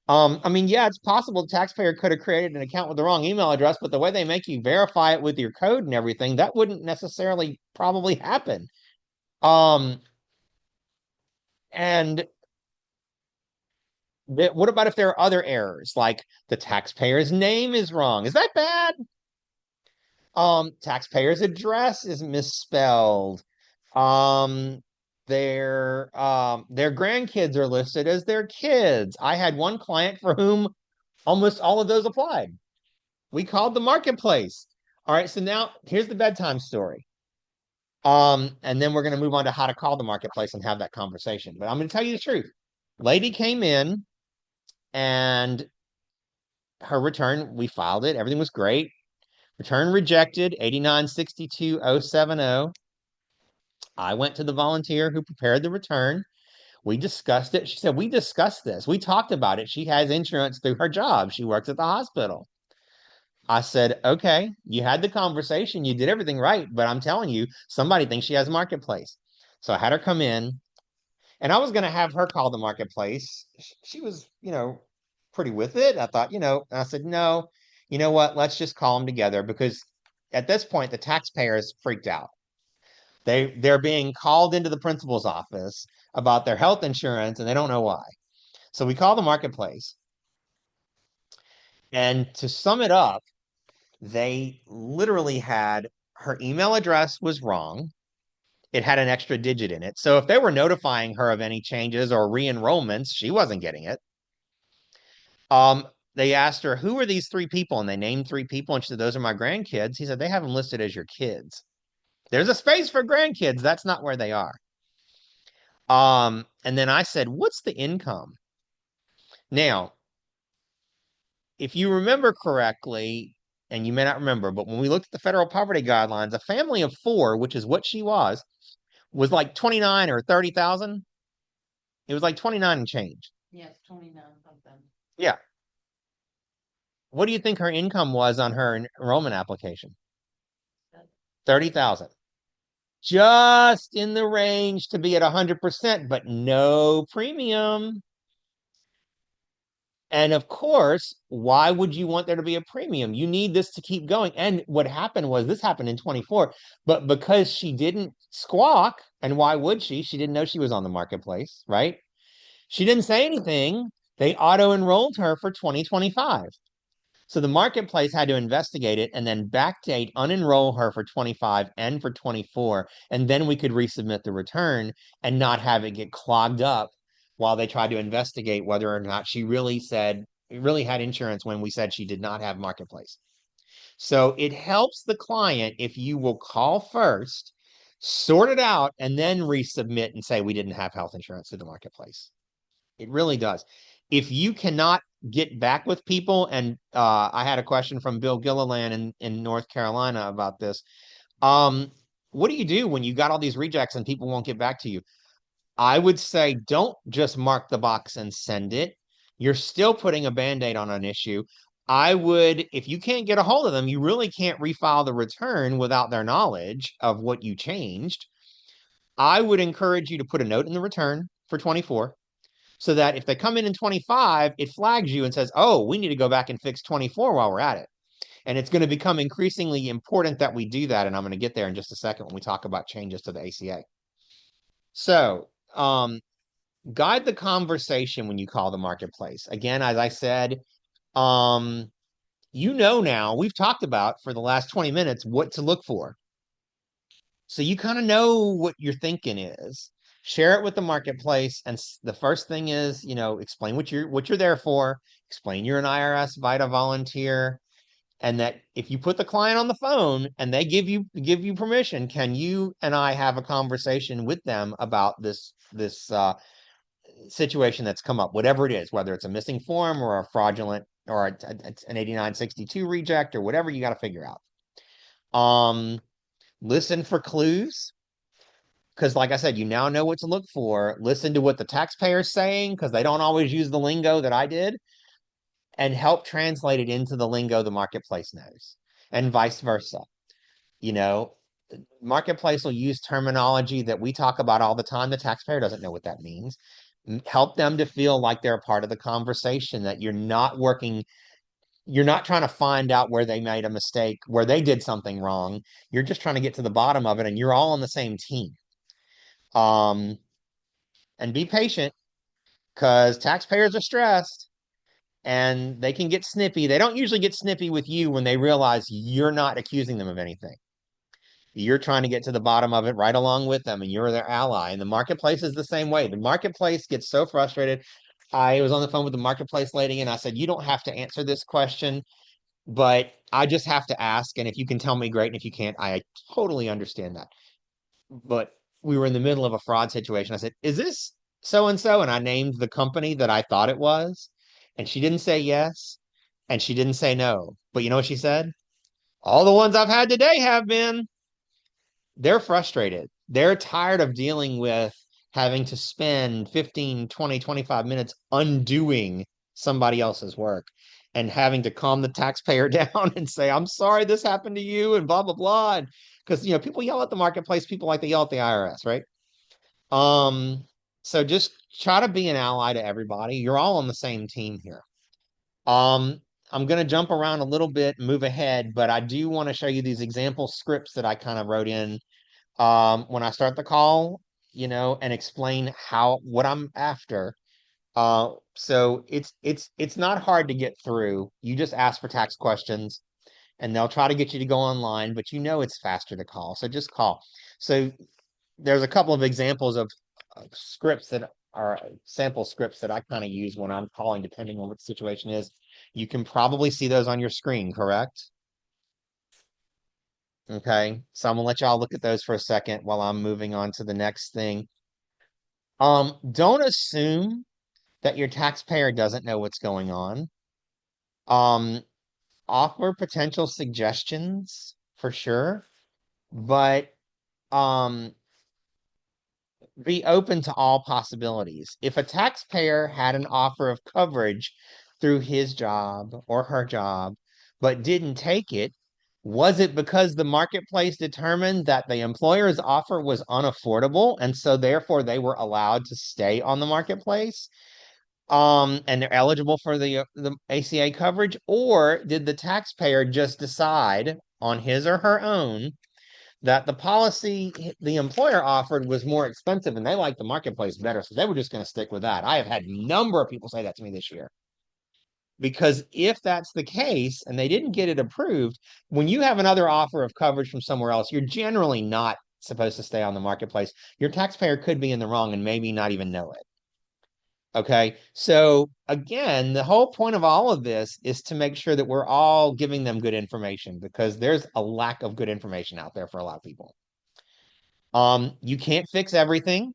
Speaker 1: I mean, yeah, it's possible the taxpayer could have created an account with the wrong email address, but the way they make you verify it with your code and everything, that wouldn't necessarily probably happen. Um, and what about if there are other errors, like the taxpayer's name is wrong? Is that bad? Taxpayer's address is misspelled. Um, their grandkids are listed as their kids. I had one client for whom almost all of those applied. We called the marketplace. All right, so now here's the bedtime story. And then we're going to move on to how to call the marketplace and have that conversation. But I'm going to tell you the truth. Lady came in and her return, we filed it. Everything was great. Return rejected, 8962070. I went to the volunteer who prepared the return. We discussed it. She said, we discussed this. We talked about it. She has insurance through her job. She works at the hospital. I said, okay, you had the conversation. You did everything right. But I'm telling you, somebody thinks she has Marketplace. So I had her come in and I was going to have her call the Marketplace. She was, pretty with it. I thought, and I said, no, you know what? Let's just call them together because at this point, the taxpayers freaked out. They're being called into the principal's office about their health insurance and they don't know why. So we call the marketplace. And to sum it up, they literally had her email address was wrong. It had an extra digit in it. So if they were notifying her of any changes or re-enrollments, she wasn't getting it. They asked her, who are these three people? And they named three people. And she said, those are my grandkids. He said, they have them listed as your kids. There's a space for grandkids. That's not where they are. And then I said, what's the income? Now, if you remember correctly, and you may not remember, but when we looked at the federal poverty guidelines, a family of four, which is what she was like 29 or 30,000. It was like 29 and change.
Speaker 2: Yes, 29 something.
Speaker 1: Yeah. What do you think her income was on her enrollment application? 30,000. Just in the range to be at 100%, but no premium. And of course, why would you want there to be a premium? You need this to keep going. And what happened was this happened in 24, but because she didn't squawk, and why would she? She didn't know she was on the marketplace, right? She didn't say anything. They auto-enrolled her for 2025. So the marketplace had to investigate it and then backdate, unenroll her for 25 and for 24. And then we could resubmit the return and not have it get clogged up while they tried to investigate whether or not she really said really had insurance when we said she did not have marketplace. So it helps the client if you will call first, sort it out, and then resubmit and say we didn't have health insurance through the marketplace. It really does. If you cannot get back with people, and I had a question from Bill Gilliland in North Carolina about this. What do you do when you got all these rejects and people won't get back to you? I would say don't just mark the box and send it. You're still putting a band-aid on an issue. I would, if you can't get a hold of them, you really can't refile the return without their knowledge of what you changed. I would encourage you to put a note in the return for 24 so that if they come in 25, it flags you and says, oh, we need to go back and fix 24 while we're at it. And it's going to become increasingly important that we do that. And I'm going to get there in just a second when we talk about changes to the ACA. So, guide the conversation when you call the marketplace. Again, as I said, now we've talked about for the last 20 minutes what to look for. So you kind of know what your thinking is. Share it with the marketplace, and the first thing is, explain what you're there for. Explain you're an IRS VITA volunteer, and that if you put the client on the phone and they give you permission, can you and I have a conversation with them about this situation that's come up, whatever it is, whether it's a missing form or a fraudulent or an 8962 reject or whatever you got to figure out. Listen for clues. Because like I said, you now know what to look for. Listen to what the taxpayer's saying, because they don't always use the lingo that I did, and help translate it into the lingo the marketplace knows, and vice versa. Marketplace will use terminology that we talk about all the time. The taxpayer doesn't know what that means. Help them to feel like they're a part of the conversation, that you're not trying to find out where they made a mistake, where they did something wrong. You're just trying to get to the bottom of it, and you're all on the same team. And be patient, because taxpayers are stressed and they can get snippy. They don't usually get snippy with you when they realize you're not accusing them of anything. You're trying to get to the bottom of it right along with them, and you're their ally. And the marketplace is the same way. The marketplace gets so frustrated. I was on the phone with the marketplace lady, and I said, you don't have to answer this question, but I just have to ask. And if you can tell me, great. And if you can't, I totally understand that. But we were in the middle of a fraud situation. I said, is this so-and-so? And I named the company that I thought it was. And she didn't say yes. And she didn't say no. But you know what she said? All the ones I've had today have been. They're frustrated. They're tired of dealing with having to spend 15, 20, 25 minutes undoing somebody else's work and having to calm the taxpayer down and say, I'm sorry this happened to you, and blah, blah, blah. Because, people yell at the marketplace, people like to yell at the IRS, right? So just try to be an ally to everybody. You're all on the same team here. I'm going to jump around a little bit, move ahead, but I do want to show you these example scripts that I kind of wrote in when I start the call, and explain what I'm after. So it's not hard to get through. You just ask for tax questions, and they'll try to get you to go online, but it's faster to call. So just call. So there's a couple of examples of scripts that are sample scripts that I kind of use when I'm calling, depending on what the situation is. You can probably see those on your screen, correct? Okay, so I'm gonna let y'all look at those for a second while I'm moving on to the next thing. Don't assume that your taxpayer doesn't know what's going on. Offer potential suggestions for sure, but be open to all possibilities. If a taxpayer had an offer of coverage through his job or her job, but didn't take it, was it because the marketplace determined that the employer's offer was unaffordable, and so therefore they were allowed to stay on the marketplace? And they're eligible for the ACA coverage? Or did the taxpayer just decide on his or her own that the policy the employer offered was more expensive and they liked the marketplace better, so they were just going to stick with that? I have had a number of people say that to me this year. Because if that's the case and they didn't get it approved, when you have another offer of coverage from somewhere else, you're generally not supposed to stay on the marketplace. Your taxpayer could be in the wrong and maybe not even know it. Okay. So again, the whole point of all of this is to make sure that we're all giving them good information because there's a lack of good information out there for a lot of people. You can't fix everything.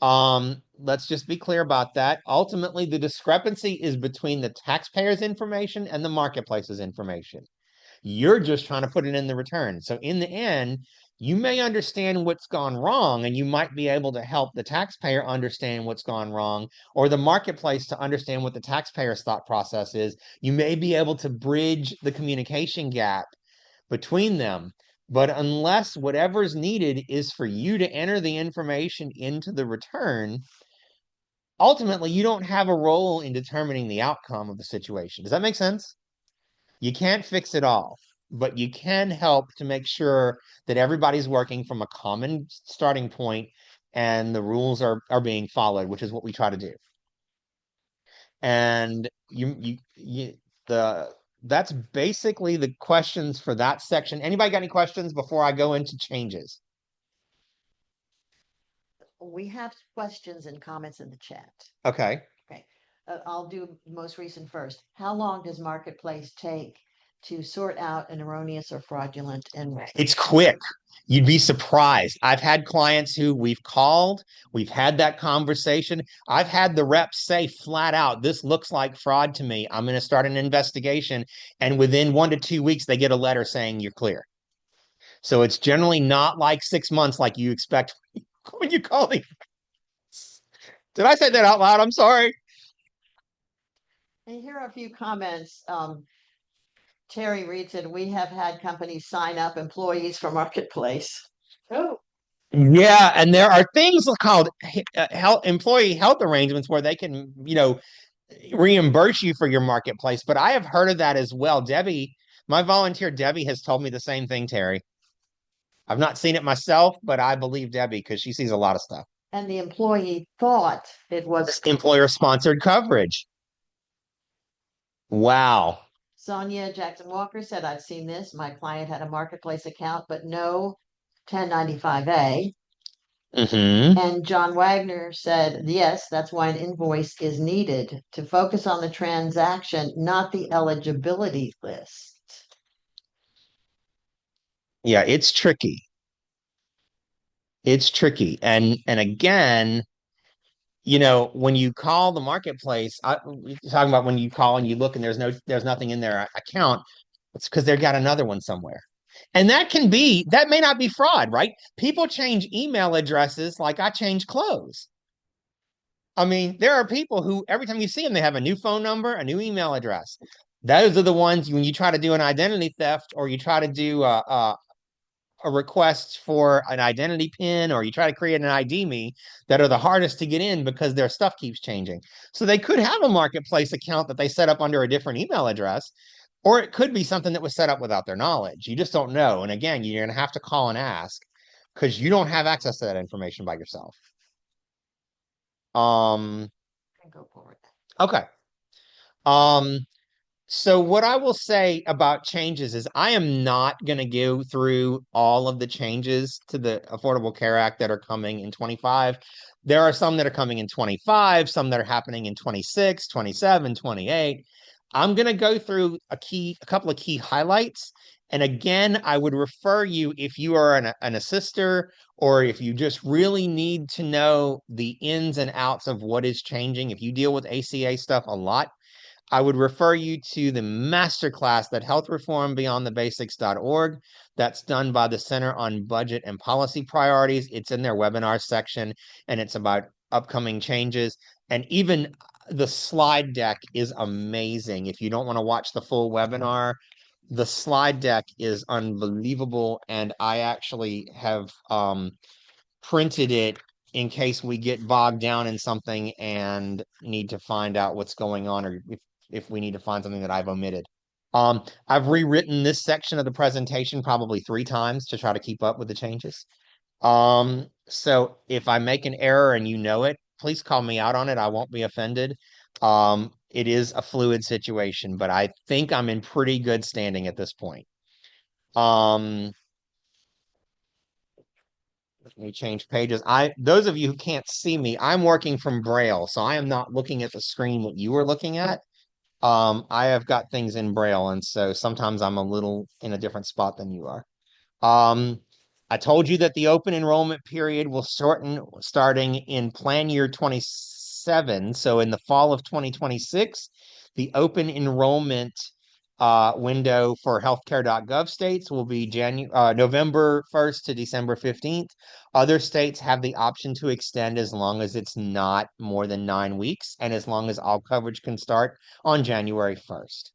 Speaker 1: Let's just be clear about that. Ultimately, the discrepancy is between the taxpayer's information and the marketplace's information. You're just trying to put it in the return. So in the end, you may understand what's gone wrong and you might be able to help the taxpayer understand what's gone wrong or the marketplace to understand what the taxpayer's thought process is. You may be able to bridge the communication gap between them. But unless whatever's needed is for you to enter the information into the return, ultimately you don't have a role in determining the outcome of the situation. Does that make sense? You can't fix it all, but you can help to make sure that everybody's working from a common starting point and the rules are being followed, which is what we try to do. And the that's basically the questions for that section. Anybody got any questions before I go into changes?
Speaker 4: We have questions and comments in the chat.
Speaker 1: Okay.
Speaker 4: Okay, I'll do most recent first. How long does Marketplace take to sort out an erroneous or fraudulent enrollment?
Speaker 1: It's quick. You'd be surprised. I've had clients who we've called, we've had that conversation. I've had the reps say flat out, this looks like fraud to me. I'm going to start an investigation. And within 1 to 2 weeks, they get a letter saying you're clear. So it's generally not like 6 months like you expect when you call the. Did I say that out loud? I'm sorry.
Speaker 4: And here are a few comments. Terry Reed said, we have had companies sign up employees for Marketplace.
Speaker 3: Oh,
Speaker 1: Yeah, and there are things called employee health arrangements where they can, reimburse you for your marketplace. But I have heard of that as well. Debbie, my volunteer Debbie has told me the same thing, Terry. I've not seen it myself, but I believe Debbie because she sees a lot of stuff.
Speaker 4: And the employee thought it was
Speaker 1: Employer sponsored coverage. Wow.
Speaker 4: Sonia Jackson Walker said, I've seen this. My client had a Marketplace account, but no 1095A.
Speaker 1: Mm-hmm.
Speaker 4: And John Wagner said, yes, that's why an invoice is needed to focus on the transaction, not the eligibility list.
Speaker 1: Yeah, it's tricky. It's tricky. And again, when you call the marketplace, we're talking about when you call and you look and there's nothing in their account, it's because they've got another one somewhere. And that may not be fraud, right? People change email addresses like I change clothes. I mean, there are people who every time you see them, they have a new phone number, a new email address. Those are the ones when you try to do an identity theft or you try to do a request for an identity pin or you try to create an ID me that are the hardest to get in because their stuff keeps changing. So they could have a marketplace account that they set up under a different email address, or it could be something that was set up without their knowledge. You just don't know. And again, you're going to have to call and ask because you don't have access to that information by yourself.
Speaker 4: Go forward.
Speaker 1: Okay. Um, So what I will say about changes is I am not going to go through all of the changes to the Affordable Care Act that are coming in 25. There are some that are coming in 25, some that are happening in 26, 27, 28. I'm going to go through a couple of key highlights. And again, I would refer you if you are an assister or if you just really need to know the ins and outs of what is changing. If you deal with ACA stuff a lot, I would refer you to the masterclass that healthreformbeyondthebasics.org. That's done by the Center on Budget and Policy Priorities. It's in their webinar section, and it's about upcoming changes. And even the slide deck is amazing. If you don't want to watch the full webinar, the slide deck is unbelievable. And I actually have printed it in case we get bogged down in something and need to find out what's going on or if we need to find something that I've omitted. I've rewritten this section of the presentation probably 3 times to try to keep up with the changes. So if I make an error and you know it, please call me out on it. I won't be offended. It is a fluid situation, but I think I'm in pretty good standing at this point. Let me change pages. Those of you who can't see me, I'm working from Braille, so I am not looking at the screen that you were looking at. I have got things in Braille, and so sometimes I'm a little in a different spot than you are. Um, I told you that the open enrollment period will shorten starting in plan year 27. So in the fall of 2026, the open enrollment window for healthcare.gov states will be November 1st to December 15th. Other states have the option to extend as long as it's not more than 9 weeks and as long as all coverage can start on January 1st.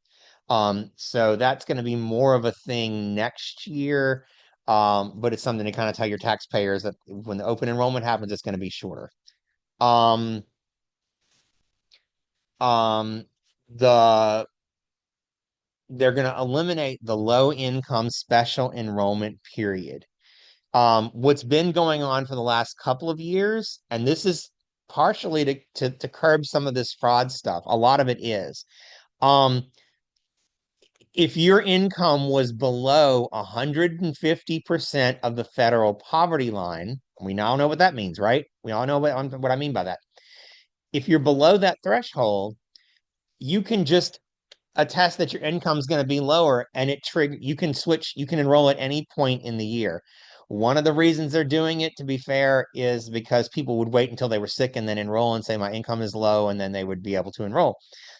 Speaker 1: So that's going to be more of a thing next year. But it's something to kind of tell your taxpayers that when the open enrollment happens, it's going to be shorter. Um, um, the they're going to eliminate the low income special enrollment period. What's been going on for the last couple of years, and this is partially to curb some of this fraud stuff. A lot of it is. If your income was below 150% of the federal poverty line, we now know what that means, right? We all know what I mean by that. If you're below that threshold, you can just attest that your income is going to be lower and you can switch, you can enroll at any point in the year. One of the reasons they're doing it, to be fair, is because people would wait until they were sick and then enroll and say, my income is low, and then they would be able to enroll.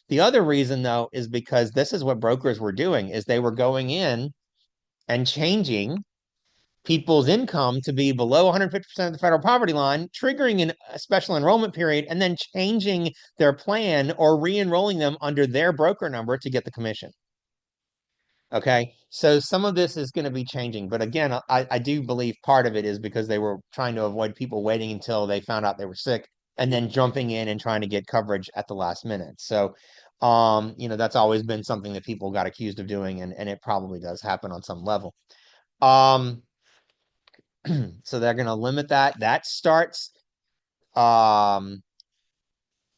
Speaker 1: The other reason, though, is because this is what brokers were doing, is they were going in and changing people's income to be below 150% of the federal poverty line, triggering a special enrollment period, and then changing their plan or re-enrolling them under their broker number to get the commission. Okay, so some of this is going to be changing, but again, I do believe part of it is because they were trying to avoid people waiting until they found out they were sick and then jumping in and trying to get coverage at the last minute. So, that's always been something that people got accused of doing, and it probably does happen on some level. So they're going to limit that. That starts August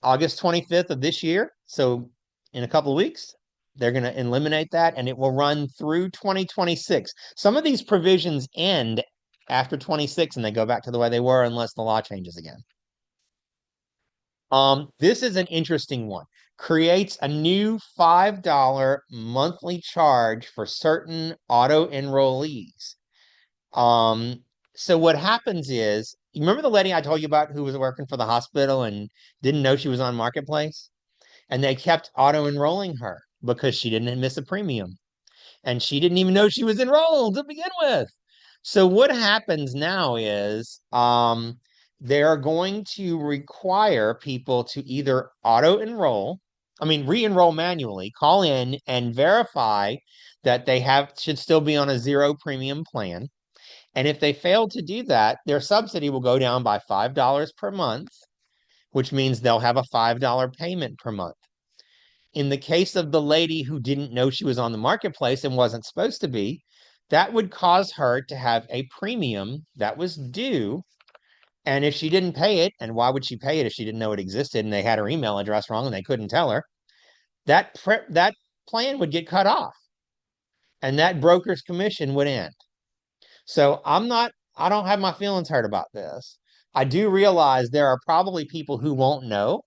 Speaker 1: 25th of this year. So in a couple of weeks, they're going to eliminate that, and it will run through 2026. Some of these provisions end after 26 and they go back to the way they were unless the law changes again. This is an interesting one. Creates a new $5 monthly charge for certain auto enrollees. So what happens is, you remember the lady I told you about who was working for the hospital and didn't know she was on Marketplace? And they kept auto enrolling her because she didn't miss a premium. And she didn't even know she was enrolled to begin with. So what happens now is they're going to require people to either re-enroll manually, call in and verify that they should still be on a zero premium plan. And if they fail to do that, their subsidy will go down by $5 per month, which means they'll have a $5 payment per month. In the case of the lady who didn't know she was on the Marketplace and wasn't supposed to be, that would cause her to have a premium that was due. And if she didn't pay it, and why would she pay it if she didn't know it existed and they had her email address wrong and they couldn't tell her, that plan would get cut off and that broker's commission would end. So I don't have my feelings hurt about this. I do realize there are probably people who won't know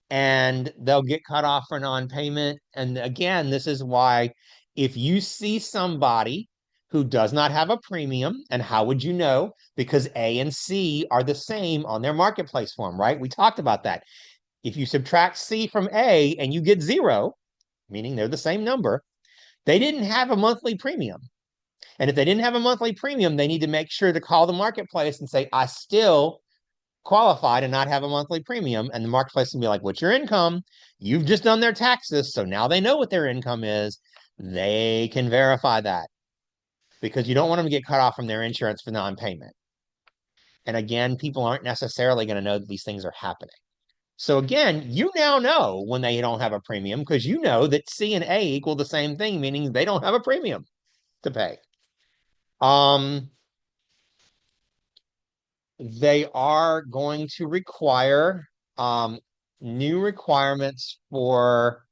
Speaker 1: and they'll get cut off for non-payment. And again, this is why if you see somebody who does not have a premium, and how would you know? Because A and C are the same on their Marketplace form, right? We talked about that. If you subtract C from A and you get 0, meaning they're the same number, they didn't have a monthly premium. And if they didn't have a monthly premium, they need to make sure to call the Marketplace and say, I still qualify to not have a monthly premium. And the Marketplace can be like, what's your income? You've just done their taxes. So now they know what their income is. They can verify that because you don't want them to get cut off from their insurance for non-payment. And again, people aren't necessarily going to know that these things are happening. So again, you now know when they don't have a premium because you know that C and A equal the same thing, meaning they don't have a premium to pay. They are going to require new requirements for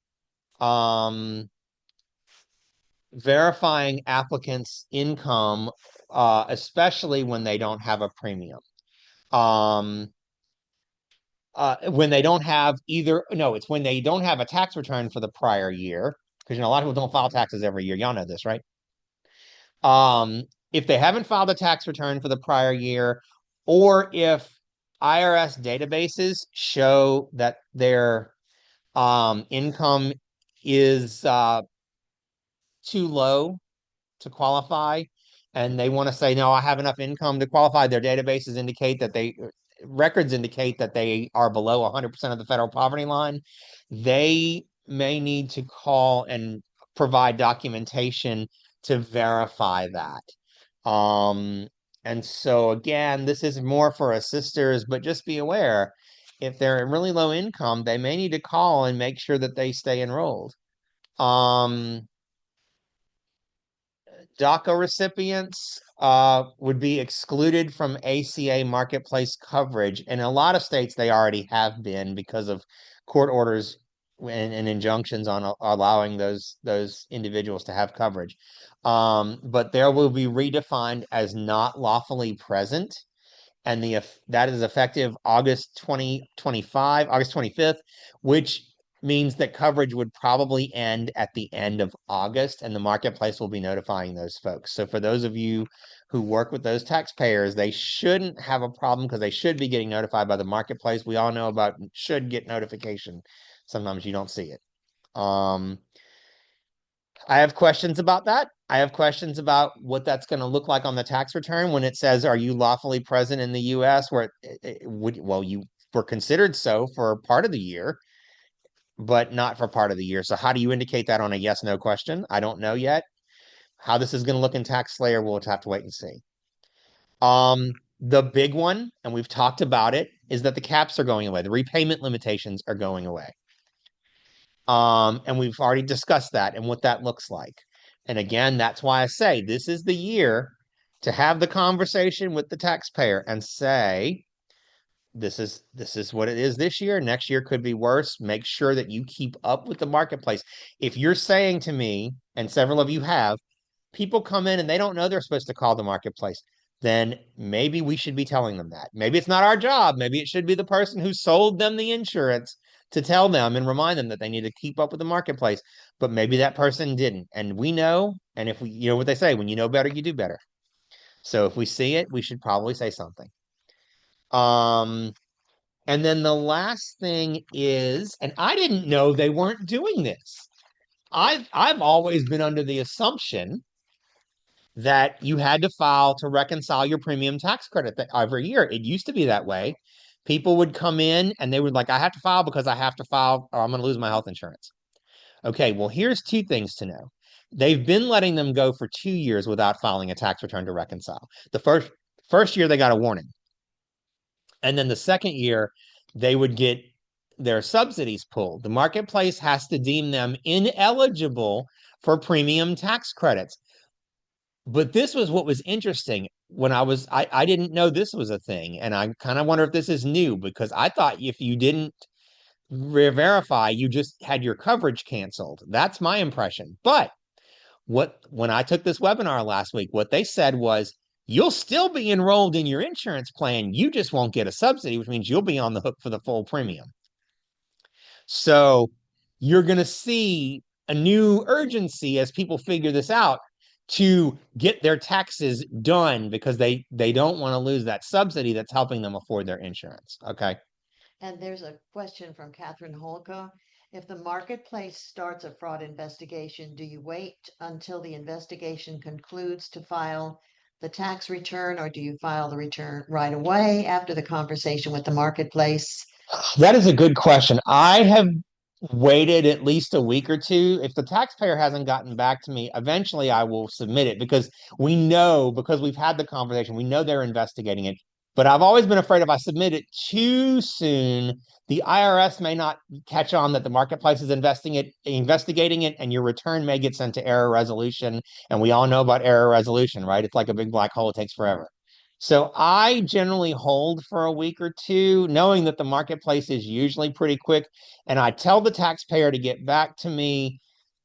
Speaker 1: verifying applicants' income especially when they don't have a premium. Um, when they don't have either, no, it's when they don't have a tax return for the prior year, because a lot of people don't file taxes every year. Y'all know this, right? If they haven't filed a tax return for the prior year, or if IRS databases show that their income is too low to qualify, and they want to say, no, I have enough income to qualify. Their databases indicate that records indicate that they are below 100% of the federal poverty line. They may need to call and provide documentation to verify that. And so again, this is more for assisters, but just be aware, if they're in really low income, they may need to call and make sure that they stay enrolled. DACA recipients would be excluded from ACA marketplace coverage. In a lot of states, they already have been because of court orders and injunctions on allowing those individuals to have coverage. But there will be redefined as not lawfully present, and that is effective August 2025, August 25th, which means that coverage would probably end at the end of August, and the marketplace will be notifying those folks. So for those of you who work with those taxpayers, they shouldn't have a problem because they should be getting notified by the marketplace. We all know about should get notification. Sometimes you don't see it. I have questions about that. I have questions about what that's going to look like on the tax return when it says, are you lawfully present in the US, where well, you were considered so for part of the year, but not for part of the year. So how do you indicate that on a yes, no question? I don't know yet. How this is going to look in TaxSlayer, we'll have to wait and see. The big one, and we've talked about it, is that the caps are going away. The repayment limitations are going away. And we've already discussed that and what that looks like. And again, that's why I say this is the year to have the conversation with the taxpayer and say, this is what it is this year. Next year could be worse. Make sure that you keep up with the marketplace. If you're saying to me, and several of you have, people come in and they don't know they're supposed to call the marketplace, then maybe we should be telling them that. Maybe it's not our job. Maybe it should be the person who sold them the insurance to tell them and remind them that they need to keep up with the marketplace. But maybe that person didn't. And we know, and if we, you know what they say, when you know better, you do better. So if we see it, we should probably say something. And then the last thing is, and I didn't know they weren't doing this. I've always been under the assumption that you had to file to reconcile your premium tax credit every year. It used to be that way. People would come in and they would like, I have to file because I have to file or I'm going to lose my health insurance. Okay, well, here's two things to know. They've been letting them go for 2 years without filing a tax return to reconcile. The first year they got a warning. And then the second year they would get their subsidies pulled. The marketplace has to deem them ineligible for premium tax credits. But this was what was interesting when I didn't know this was a thing. And I kind of wonder if this is new, because I thought if you didn't verify, you just had your coverage canceled. That's my impression. But when I took this webinar last week, what they said was, you'll still be enrolled in your insurance plan. You just won't get a subsidy, which means you'll be on the hook for the full premium. So you're going to see a new urgency as people figure this out to get their taxes done, because they don't want to lose that subsidy that's helping them afford their insurance. Okay.
Speaker 4: And there's a question from Catherine Holka. If the marketplace starts a fraud investigation, do you wait until the investigation concludes to file the tax return, or do you file the return right away after the conversation with the marketplace?
Speaker 1: That is a good question. I have waited at least a week or two. If the taxpayer hasn't gotten back to me, eventually I will submit it, because because we've had the conversation, we know they're investigating it. But I've always been afraid if I submit it too soon, the IRS may not catch on that the marketplace is investigating it, and your return may get sent to error resolution. And we all know about error resolution, right? It's like a big black hole. It takes forever. So I generally hold for a week or two, knowing that the marketplace is usually pretty quick. And I tell the taxpayer to get back to me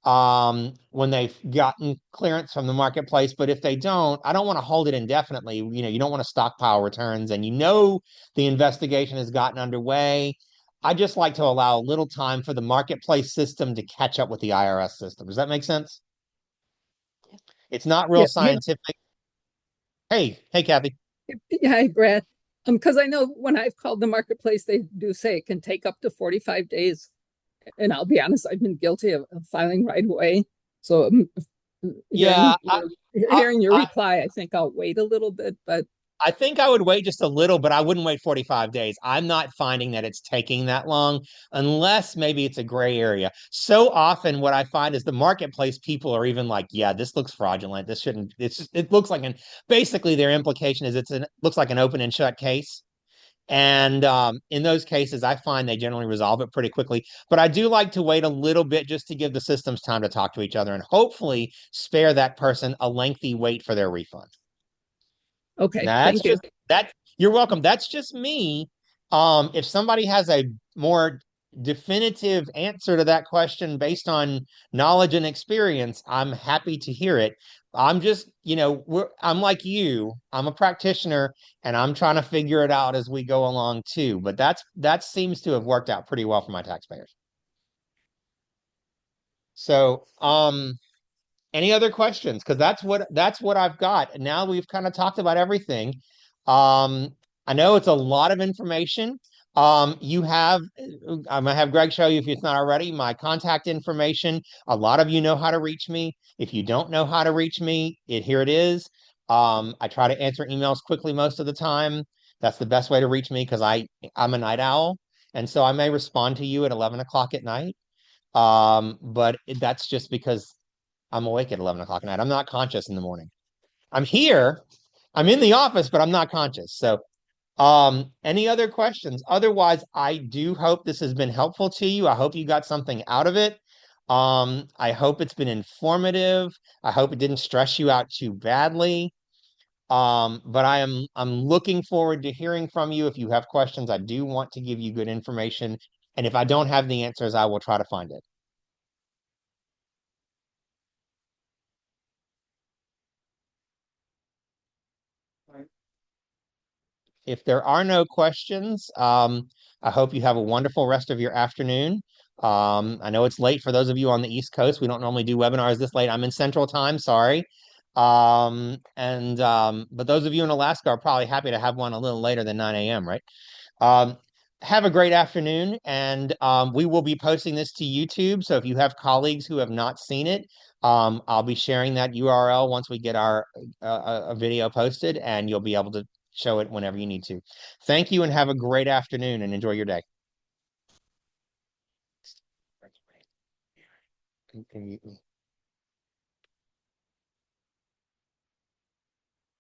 Speaker 1: when they've gotten clearance from the marketplace. But if they don't, I don't want to hold it indefinitely. You don't want to stockpile returns, and the investigation has gotten underway. I just like to allow a little time for the marketplace system to catch up with the IRS system. Does that make sense? It's not real
Speaker 7: Yeah,
Speaker 1: scientific. Hey, Kathy.
Speaker 7: yeah, hi, Brad. Because I know when I've called the marketplace, they do say it can take up to 45 days. And I'll be honest, I've been guilty of filing right away. So
Speaker 1: Yeah,
Speaker 7: hearing your
Speaker 1: I,
Speaker 7: reply, I think I'll wait a little bit, but
Speaker 1: I think I would wait just a little, but I wouldn't wait 45 days. I'm not finding that it's taking that long unless maybe it's a gray area. So often what I find is the marketplace people are even like, yeah, this looks fraudulent. This shouldn't, it looks like basically their implication is looks like an open and shut case. And in those cases, I find they generally resolve it pretty quickly. But I do like to wait a little bit just to give the systems time to talk to each other and hopefully spare that person a lengthy wait for their refund.
Speaker 7: okay,
Speaker 1: That's
Speaker 7: thank you.
Speaker 1: just that you're welcome. That's just me. If somebody has a more definitive answer to that question based on knowledge and experience, I'm happy to hear it. I'm just, I'm like you. I'm a practitioner and I'm trying to figure it out as we go along too. But that seems to have worked out pretty well for my taxpayers. So, any other questions? Because that's what I've got. And now we've kind of talked about everything. I know it's a lot of information. I'm gonna have Greg show you if it's not already my contact information. A lot of you know how to reach me. If you don't know how to reach me, here it is. I try to answer emails quickly most of the time. That's the best way to reach me because I'm a night owl, and so I may respond to you at 11 o'clock at night. But that's just because I'm awake at 11 o'clock at night. I'm not conscious in the morning. I'm here. I'm in the office, but I'm not conscious. So, any other questions? Otherwise, I do hope this has been helpful to you. I hope you got something out of it. I hope it's been informative. I hope it didn't stress you out too badly. But I'm looking forward to hearing from you. If you have questions, I do want to give you good information. And if I don't have the answers, I will try to find it. If there are no questions, I hope you have a wonderful rest of your afternoon. I know it's late for those of you on the East Coast. We don't normally do webinars this late. I'm in Central Time, sorry. But those of you in Alaska are probably happy to have one a little later than 9 a.m., right? Um, have a great afternoon, and we will be posting this to YouTube. So if you have colleagues who have not seen it, I'll be sharing that URL once we get our a video posted, and you'll be able to show it whenever you need to. Thank you and have a great afternoon and enjoy your day. Can you